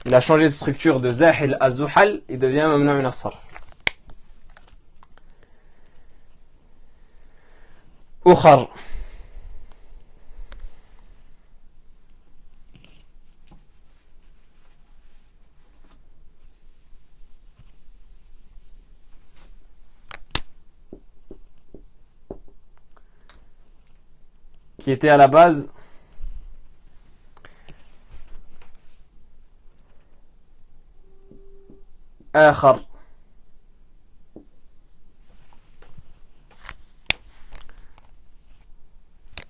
Il a changé de structure de Zahil à Zuhal, il devient mamnu min as-sarf. Ukhar, qui était à la base Akhar.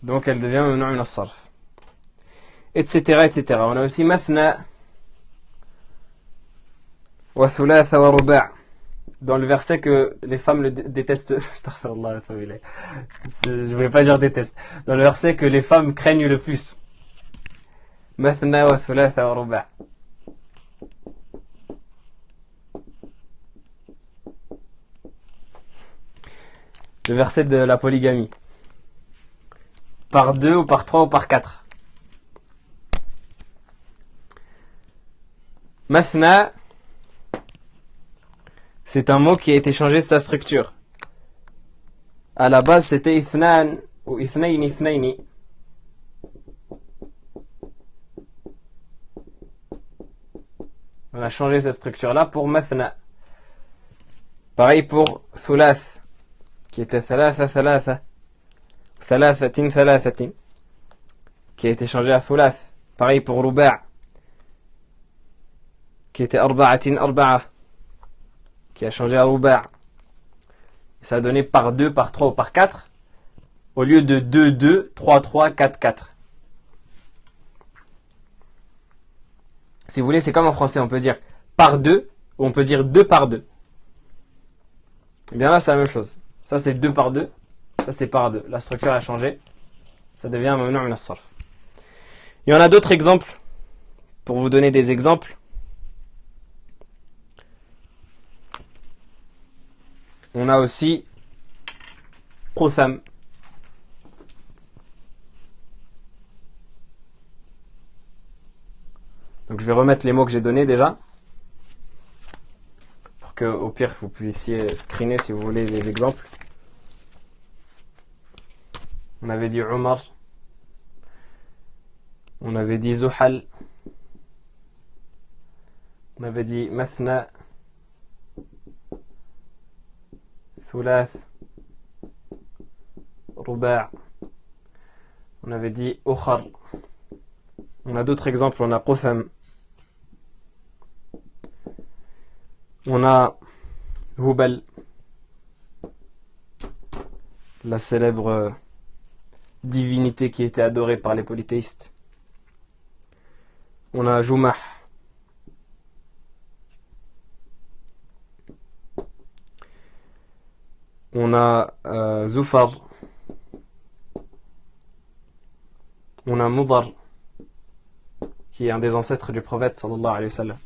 Donc elle devient mamnu min as-sarf. Etc. etc. On a aussi Mathna wa Thulatha wa Ruba'. Dans le verset que les femmes le détestent. Astaghfirullah, je voulais pas dire détestent. Dans le verset que les femmes craignent le plus. Mathna wa Thulatha wa Ruba'. Le verset de la polygamie. Par 2 ou par 3 ou par 4. Mathna, c'est un mot qui a été changé de sa structure. À la base, c'était ithnan ou ithnayn ithnayni. On a changé cette structure-là pour mathna. Pareil pour thulath, qui était thalatha thalatha, thalathatin thalathatin, qui a été changé à thulath. Pareil pour ruba', qui était arba'atin arba'a, qui a changé à ruba'. Ça a donné par 2, par 3 ou par 4, au lieu de 2, 2, 3, 3, 4, 4. Si vous voulez, c'est comme en français, on peut dire par 2, ou on peut dire 2 par 2. Et bien là, c'est la même chose. Ça, c'est 2 par 2, ça, c'est par 2. La structure a changé, ça devient mamnu' min as-sarf. Il y en a d'autres exemples, pour vous donner des exemples. On a aussi Qutham. Donc je vais remettre les mots que j'ai donnés déjà. Pour que au pire vous puissiez screener si vous voulez les exemples. On avait dit Umar. On avait dit Zuhal. On avait dit Mathna. Thulath. Ruba'. On avait dit Ukhar. On a d'autres exemples, on a Qutham. On a Hubal, la célèbre divinité qui était adorée par les polythéistes. On a Jumah. On a Zufar. On a Mudar, qui est un des ancêtres du prophète sallallahu alayhi wa sallam.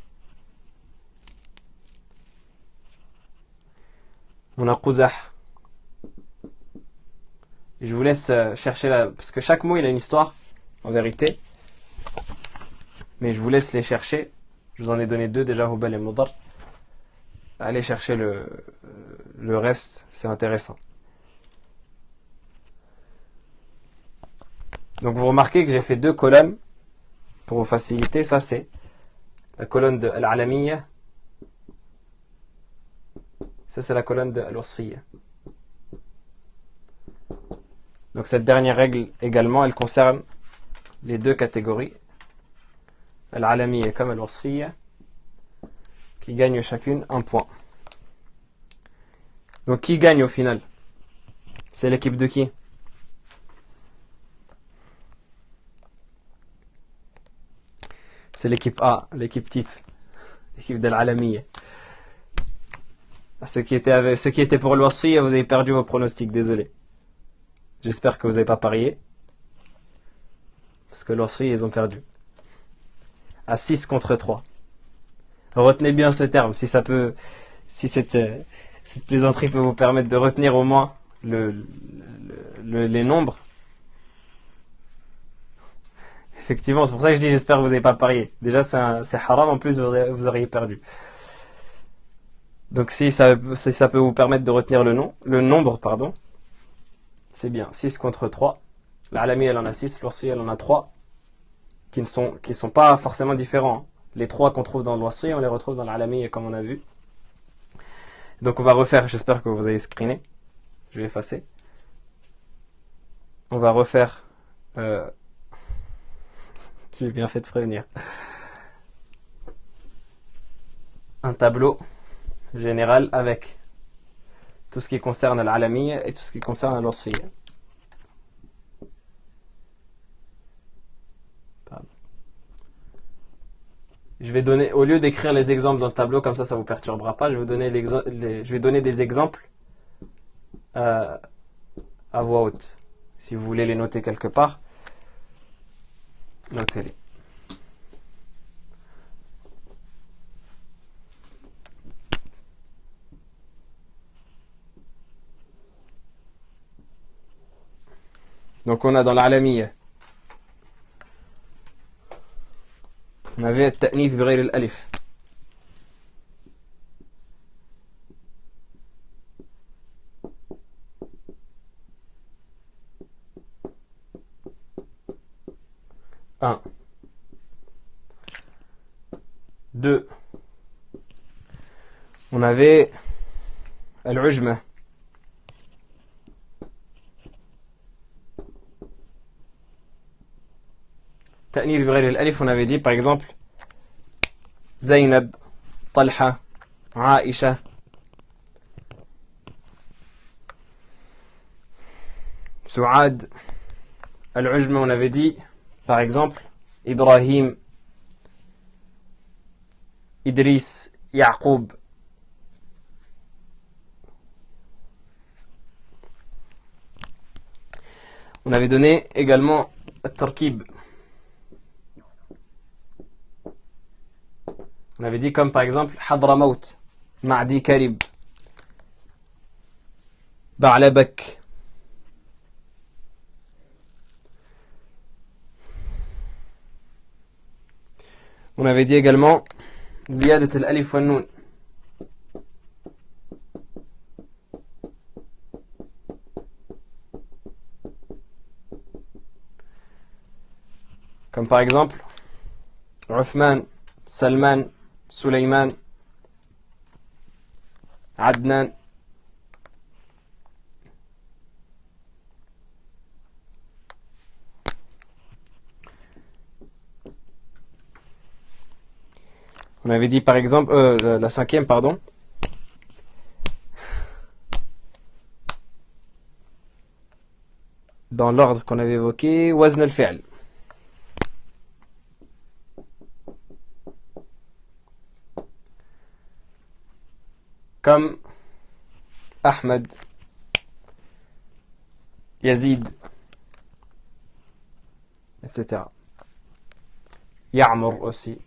On a Quzah. Et je vous laisse chercher là, parce que chaque mot il a une histoire, en vérité. Mais je vous laisse les chercher. Je vous en ai donné 2 déjà, Hubal et Mudar. Allez chercher le reste, c'est intéressant. Donc vous remarquez que j'ai fait 2 colonnes pour vous faciliter. Ça c'est la colonne de Al-Alamiyya. Ça c'est la colonne de Al-Wasfiyya. Donc cette dernière règle également, elle concerne les 2 catégories. Al-Alamiyya comme Al-Wasfiyya, qui gagnent chacune 1 point. Donc qui gagne au final? C'est l'équipe de qui? C'est l'équipe A, l'équipe type. l'équipe de l'Alamiyya. Ceux qui étaient pour le Wasfiyya, vous avez perdu vos pronostics, désolé. J'espère que vous n'avez pas parié. Parce que le Wasfiyya, ils ont perdu. À 6 contre 3. Retenez bien ce terme, si cette plaisanterie peut vous permettre de retenir au moins les nombres. Effectivement, c'est pour ça que je dis j'espère que vous n'avez pas parié. Déjà, c'est haram, en plus vous auriez perdu. Donc si ça peut vous permettre de retenir le nombre, c'est bien. 6 contre 3. L'Alami, elle en a 6, l'Wasfiyya, elle en a 3, qui ne sont pas forcément différents. Les 3 qu'on trouve dans l'Wasfiyya, on les retrouve dans l'Alami, comme on a vu. Donc on va refaire, j'espère que vous avez screené. Je vais effacer. On va refaire... J'ai bien fait de prévenir. Un tableau général avec tout ce qui concerne l'Alamiyya et tout ce qui concerne l'Wasfiyya. Je vais donner, au lieu d'écrire les exemples dans le tableau, comme ça vous perturbera pas, je vais donner des exemples à voix haute. Si vous voulez les noter quelque part, notez-les. Donc on a dans l'Alamiyya, on avait التأنيث بغير الألف. Un. 2. On avait العجمة. تأنيث بغير الألف, on avait dit par exemple زينب, طلحة, عائشة. سعاد. العجمة, on avait dit par exemple إبراهيم, إدريس, يعقوب. On avait donné également التركيب. On avait dit comme par exemple حضرموت, معدي كرب, بعلبك. On avait dit également زيادة الألف والنون. Comme par exemple عثمان, سلمان, سليمان, عدنان. On avait dit par exemple, la cinquième, pardon. Dans l'ordre qu'on avait évoqué, وزن الفعل. Comme Ahmed, Yazid, etc. Ya'mur aussi.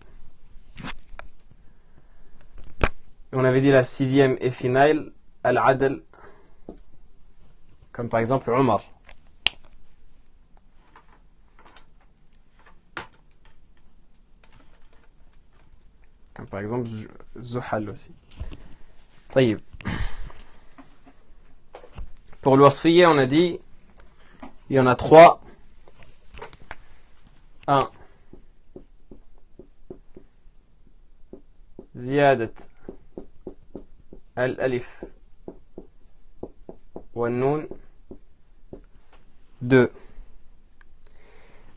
On avait dit la sixième et finale, Al-Adl, comme par exemple Omar. Comme par exemple Zuhal aussi. طيب. Pour l'Wasfiyya, on a dit, il y en a 3. 1. زيادة الألف والنون. 2.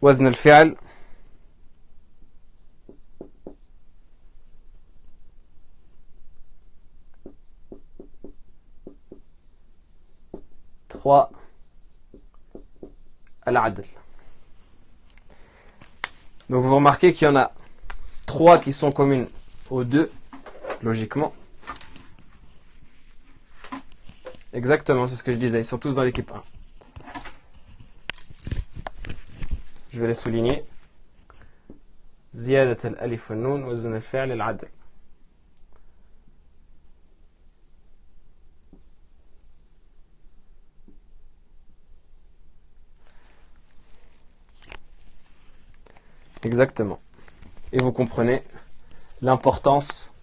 وزن الفعل. 3. Al-Adl. Donc vous remarquez qu'il y en a 3 qui sont communes aux 2 logiquement. Exactement, c'est ce que je disais. Ils sont tous dans l'équipe 1. Je vais les souligner. زيادة الألف والنون وزن الفعل العدل. Exactement. Et vous comprenez l'importance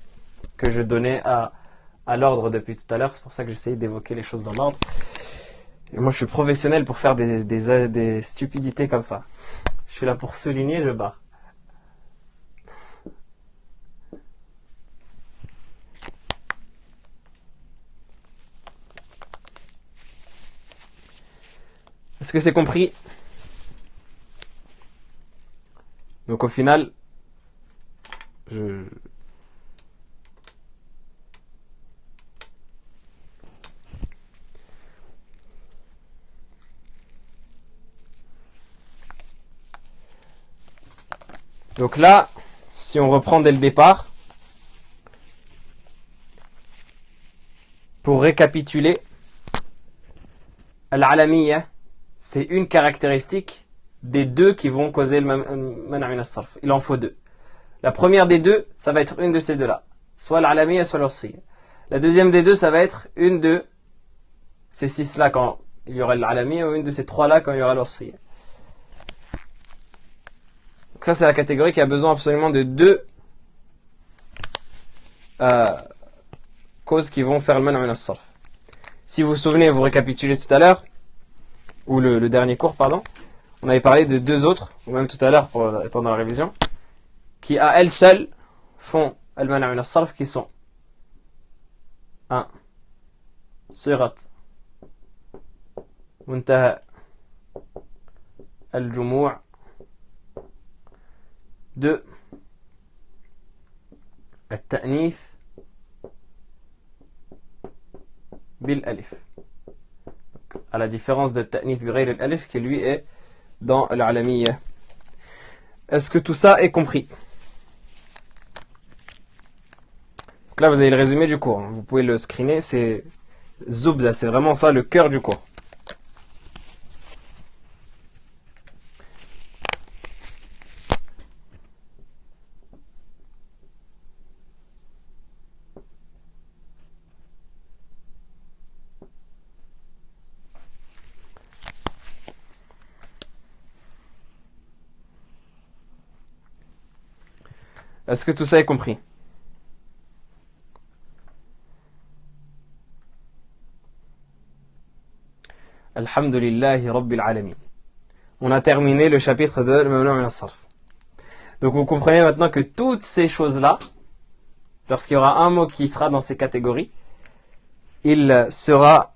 que je donnais à l'ordre depuis tout à l'heure. C'est pour ça que j'essayais d'évoquer les choses dans l'ordre. Et moi, je suis professionnel pour faire des stupidités comme ça. Je suis là pour souligner, je barre. Est-ce que c'est compris? Donc au final, donc là, si on reprend dès le départ, pour récapituler, al-alamiyya, c'est une caractéristique des deux qui vont causer le mana' min as-sarf. Il en faut deux. La première des deux, ça va être une de ces deux-là. Soit al-alamiyya, soit l'ursiya. La deuxième des deux, ça va être une de ces six-là quand il y aura al-alamiyya ou une de ces trois-là quand il y aura l'ursiya. Donc ça, c'est la catégorie qui a besoin absolument de deux causes qui vont faire le mana' min as-sarf. Si vous vous souvenez, vous récapitulez tout à l'heure, ou le dernier cours, pardon, on avait parlé de deux autres, ou même tout à l'heure pendant la révision, qui à elles seules font al-mana' min as-sarf, qui sont 1. Sirat muntaha al-jumu' 2. التأنيث بالألف. À la différence de ta'nith bighayr al-alif qui lui est dans al-alamiyya. Est-ce que tout ça est compris? Donc là vous avez le résumé du cours, vous pouvez le screener, c'est Zubda, c'est vraiment ça le cœur du cours. Est-ce que tout ça est compris? Alhamdulillahi Rabbil Alamin. On a terminé le chapitre de Mamnu' min as-sarf. Donc vous comprenez maintenant que toutes ces choses-là, lorsqu'il y aura un mot qui sera dans ces catégories, il sera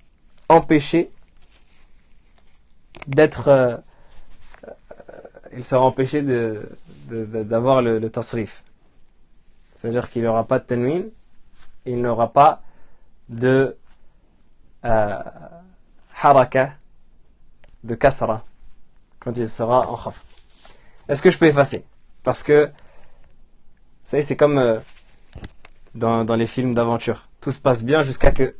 empêché d'être... il sera empêché d'avoir le tasrif. C'est-à-dire qu'il n'aura pas de tanwin, il n'aura pas de haraka, de kasra, quand il sera en khaf. Est-ce que je peux effacer? Parce que, vous savez, c'est comme dans les films d'aventure. Tout se passe bien jusqu'à que,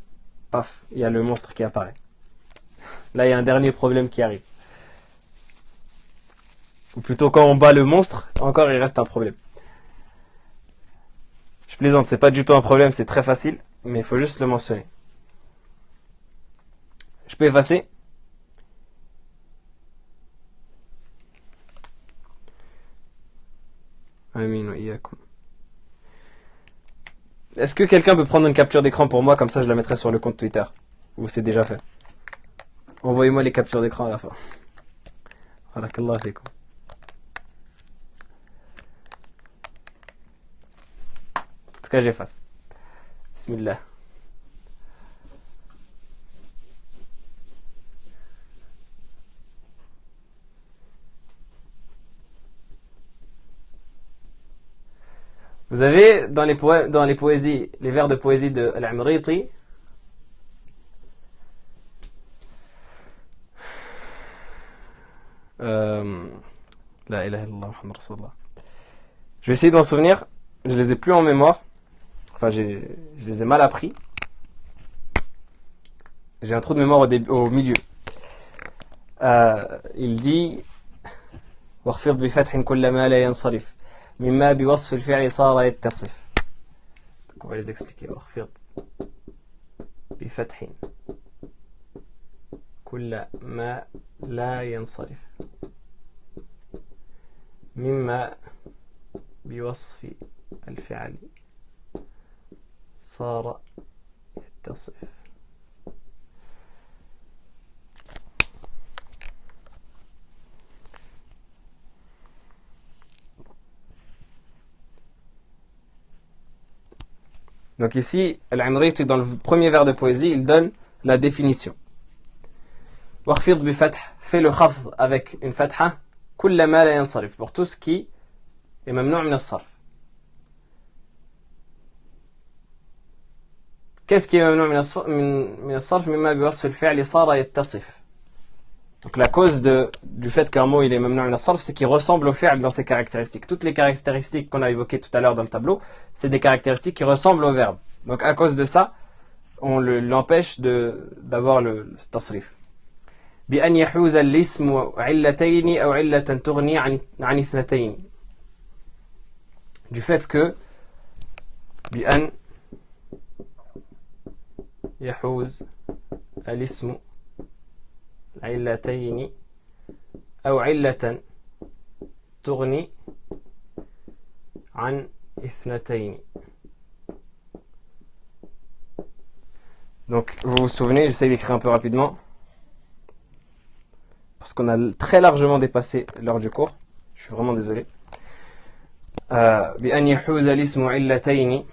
paf, il y a le monstre qui apparaît. Là, il y a un dernier problème qui arrive. Ou plutôt, quand on bat le monstre, encore il reste un problème. Je plaisante, c'est pas du tout un problème, c'est très facile, mais il faut juste le mentionner. Je peux effacer? Amin wa iyyakum. Est-ce que quelqu'un peut prendre une capture d'écran pour moi, comme ça je la mettrai sur le compte Twitter? Ou c'est déjà fait? Envoyez-moi les captures d'écran à la fin. Barakallahu fikum. En tout cas, j'efface. Bismillah. Vous avez dans les poésies, les vers de poésie de Al-Amriti, La ilaha illallah Muhammad Rasulullah. Je vais essayer d'en souvenir, je les ai plus en mémoire. Enfin, je les ai mal appris. J'ai un trou de mémoire au milieu. Il dit واخفض بفتح كل ما لا ينصرف مما بوصف الفعل صار يتصف. Donc on va les expliquer. واخفض بفتح كل ما لا ينصرف مما بوصف الفعل صار يتصف. Donc ici, Al-Imriti, dans le premier vers de poésie, il donne la définition. Wakhfid bi fath, fait le khafd avec une fatha, kulla ma la yansarif, pour tout ce qui est mamnou' min as-sarf. Qu'est-ce qui est mamnou' min as-sarf? Mimma bi wasf al-fi'li sara yattasif. Donc la cause du fait qu'un mot il est mamnou' min as-sarf, c'est qu'il ressemble au fi'l dans ses caractéristiques. Toutes les caractéristiques qu'on a évoquées tout à l'heure dans le tableau, c'est des caractéristiques qui ressemblent au verbe. Donc à cause de ça, on l'empêche d'avoir le tasrif. بأن يحوز الاسم علتين أو علة تغني عن اثنتين. Du fait que بأن يحوز الاسم علتين أو علة تغني عن اثنتين. Donc vous vous souvenez, j'essaie d'écrire un peu rapidement parce qu'on a très largement dépassé l'heure du cours. Je suis vraiment désolé. بأن يحوز الاسم علتين,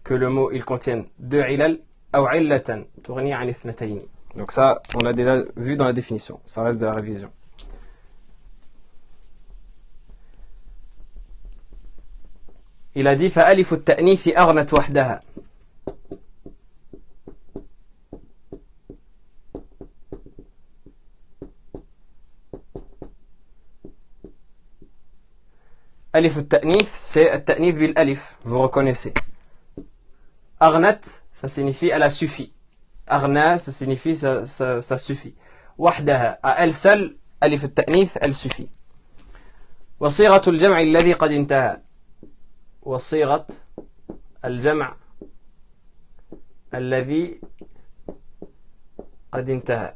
que le mot il contienne deux ilal أو علة تغني عن اثنتين. Donc ça, on l'a déjà vu dans la définition. Ça reste de la révision. Il a dit فألف التأنيث أغنت وحدها. Alif al-ta'nith, c'est al-ta'nith bil alif, vous reconnaissez. Aghnat, ça signifie elle a suffi. Aghna, ça signifie ça suffit. Wahdaha, à elle seule, alif al-ta'nith, elle suffit. وصيغة الجمع الذي قد انتهى. وصيغة الجمع الذي قد انتهى.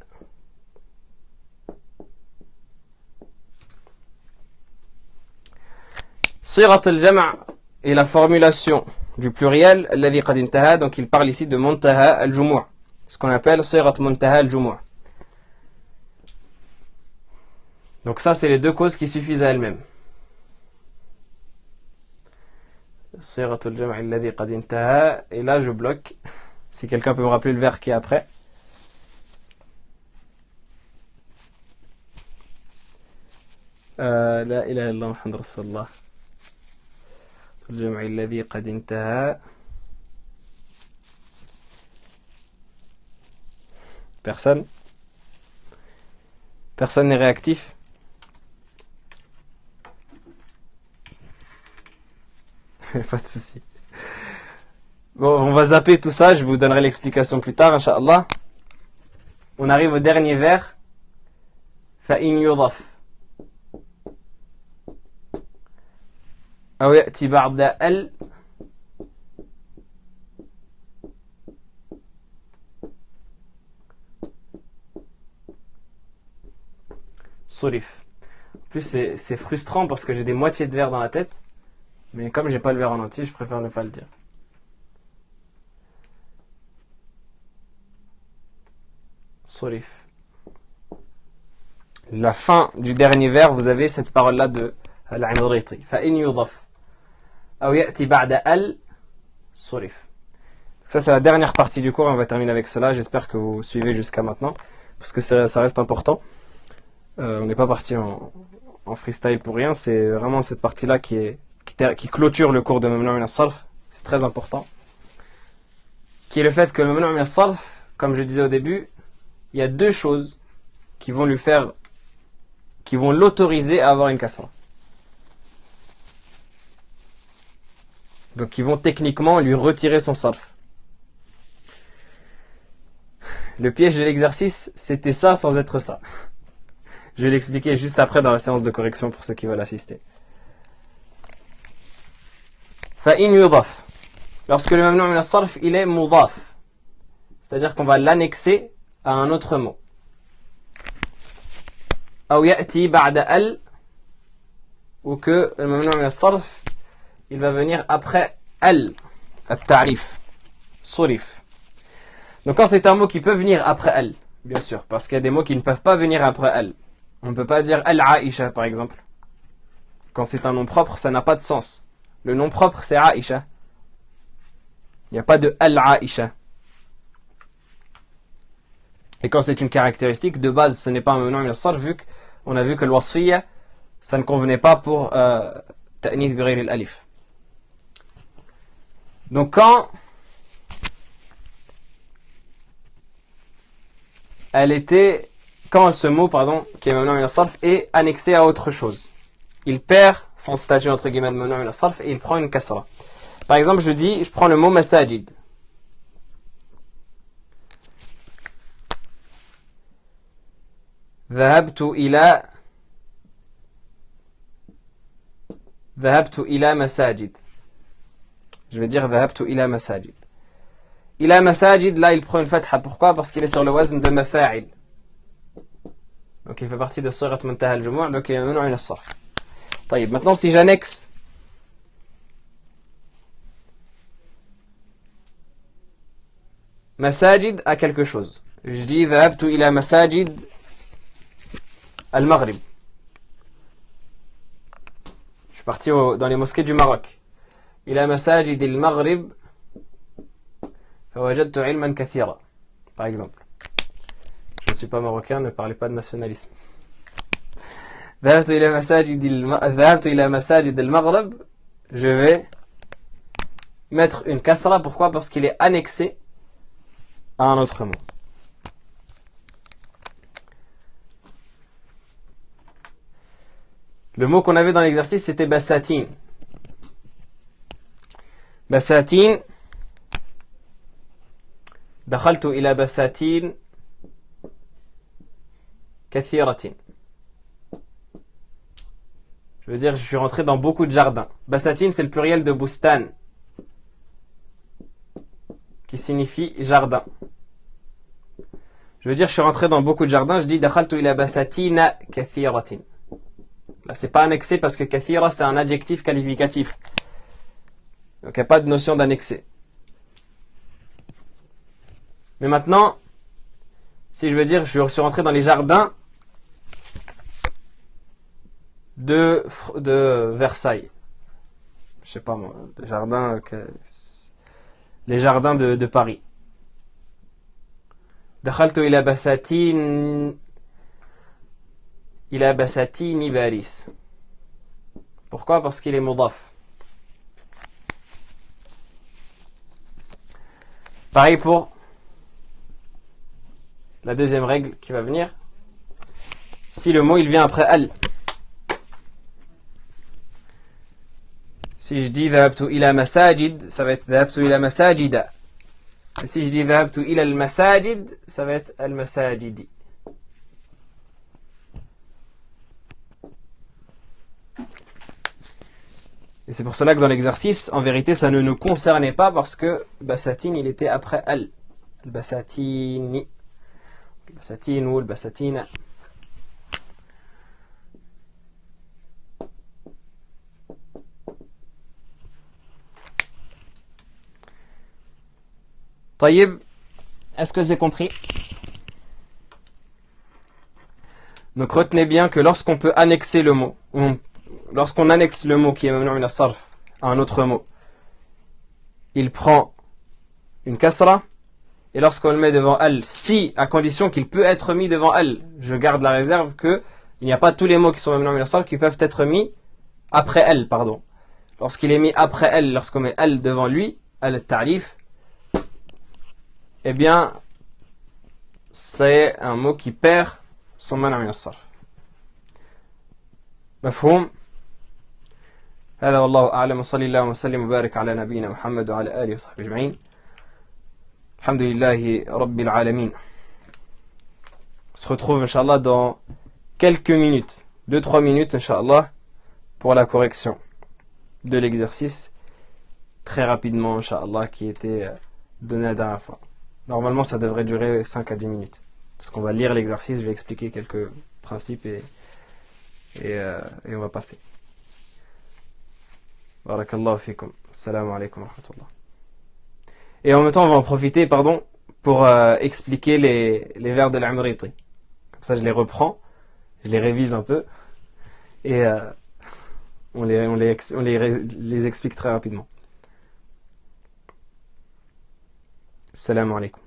صيغة الجمع est la formulation du pluriel الذي قد انتهى, donc il parle ici de muntaha al-jumu', ce qu'on appelle صيغة muntaha al-jumu'. Donc ça c'est les deux causes qui suffisent à elles-mêmes. صيغة الجمع الذي قد انتهى, et là je bloque. Si quelqu'un peut me rappeler le vers qui est après. لا إله إلا الله محمد رسول الله. الجمع الذي قد انتهى. Personne n'est réactif. Pas de souci. Bon, on va zapper tout ça, je vous donnerai l'explication plus tard, Inch'Allah. On arrive au dernier vers. فإن يضاف أو يأتي بعد ال صرف. En plus c'est frustrant parce que j'ai des moitiés de vers dans la tête, mais comme j'ai pas le vers en entier, je préfère ne pas le dire. صرف. La fin du dernier vers, vous avez cette parole-là de Al-Imriti. فإن يضاف أو يأتي بعد ال صرف. Ça c'est la dernière partie du cours, on va terminer avec cela. J'espère que vous suivez jusqu'à maintenant, parce que ça reste important. On n'est pas parti en freestyle pour rien, c'est vraiment cette partie-là qui clôture le cours de Mamnu' min as-Sarf. C'est très important. Qui est le fait que le Mamnu' min as-Sarf, comme je disais au début, il y a deux choses qui vont l'autoriser à avoir une kasra. Donc ils vont techniquement lui retirer son sarf. Le piège de l'exercice, c'était ça sans être ça. Je vais l'expliquer juste après dans la séance de correction pour ceux qui veulent assister. فَإِنْ يُضَفْ. Lorsque le mamnu' min as-sarf, il est mudaf. C'est-à-dire qu'on va l'annexer à un autre mot. أو يأتي بعد ال, ou que le mamnu' min as-sarf, il va venir après al, at-ta'rif, surif. Donc quand c'est un mot qui peut venir après al, bien sûr, parce qu'il y a des mots qui ne peuvent pas venir après al. On ne peut pas dire al-Aïcha par exemple. Quand c'est un nom propre, ça n'a pas de sens. Le nom propre c'est Aïcha. Il n'y a pas de al-Aïcha. Et quand c'est une caractéristique, de base ce n'est pas un mamnu' min as-sarf, vu qu'on a vu que le wasfiyya, ça ne convenait pas pour ta'nith bi ghayr al-alif. Donc quand ce mot, qui est mamnu' min as-sarf, est annexé à autre chose, il perd son statut entre guillemets de mamnu' min as-sarf et il prend une kasra. Par exemple, je prends le mot masajid. ذهبت إلى مساجد. Je vais dire ذهبت إلى مساجد. إلى مساجد, là il prend une fatha. Pourquoi? Parce qu'il est sur le wazn de mafa'il. Donc il fait partie de sirat muntaha al-jumu', donc il est mamnu' min as-sarf. طيب, maintenant si j'annexe masajid à quelque chose. Je dis ذهبت إلى مساجد al-Maghrib. Je suis parti dans les mosquées du Maroc. إلى مساجد المغرب فوجدت علما كثيرا. Par exemple. Je ne suis pas marocain, ne parlez pas de nationalisme. ذهبت إلى مساجد المغرب. Je vais mettre une kasra. Pourquoi? Parce qu'il est annexé à un autre mot. Le mot qu'on avait dans l'exercice, c'était basatin. Basatin. دخلت إلى بساتين كثيرة. Je veux dire, je suis rentré dans beaucoup de jardins. Basatin, c'est le pluriel de bustan, qui signifie jardin. Je veux dire, je suis rentré dans beaucoup de jardins. Je dis دخلت إلى بساتين كثيرة. Là, c'est pas annexé parce que kathira, c'est un adjectif qualificatif. Donc, il n'y a pas de notion d'annexé. Mais maintenant, si je veux dire, je suis rentré dans les jardins de Versailles. Je sais pas moi, les jardins de Paris. دخلت إلى بساتين باريس. Pourquoi? Parce qu'il est mudaf. Pareil pour la deuxième règle qui va venir. Si le mot il vient après al. Si je dis ذهبت إلى مساجد, ça va être ذهبت إلى مساجد. Et si je dis ذهبت إلى المساجد, ça va être المساجد. Et c'est pour cela que dans l'exercice, en vérité, ça ne nous concernait pas parce que basatin, il était après al. Al-basatini. Al-basatinu, al-basatina. Taïb, est-ce que j'ai compris? Donc retenez bien que lorsqu'on peut annexer le mot, lorsqu'on annexe le mot qui est mamnu' min as-sarf à un autre mot, il prend une kasra, et lorsqu'on le met devant al, si, à condition qu'il peut être mis devant al, je garde la réserve que il n'y a pas tous les mots qui sont mamnu' min as-sarf qui peuvent être mis après al, pardon. Lorsqu'il est mis après al, lorsqu'on met al devant lui, al-ta'rif, eh bien, c'est un mot qui perd son mamnu' min as-sarf. Mafhoum? هذا والله أعلم وصلى الله وسلم وبارك على نبينا محمد وعلى آله وصحبه أجمعين الحمد لله رب العالمين. On se retrouve Inch'Allah dans quelques minutes, 2-3 minutes Inch'Allah, pour la correction de l'exercice très rapidement Inch'Allah qui était donné la dernière fois. Normalement ça devrait durer 5 à 10 minutes parce qu'on va lire l'exercice, je vais expliquer quelques principes et on va passer. Barakallahu fikum. Assalamu alaikum wa rahmatullah. Et en même temps, on va en profiter, pour expliquer les vers de l'Amriti. Comme ça, je les reprends, je les révise un peu, et on les explique très rapidement. Assalamu alaikum.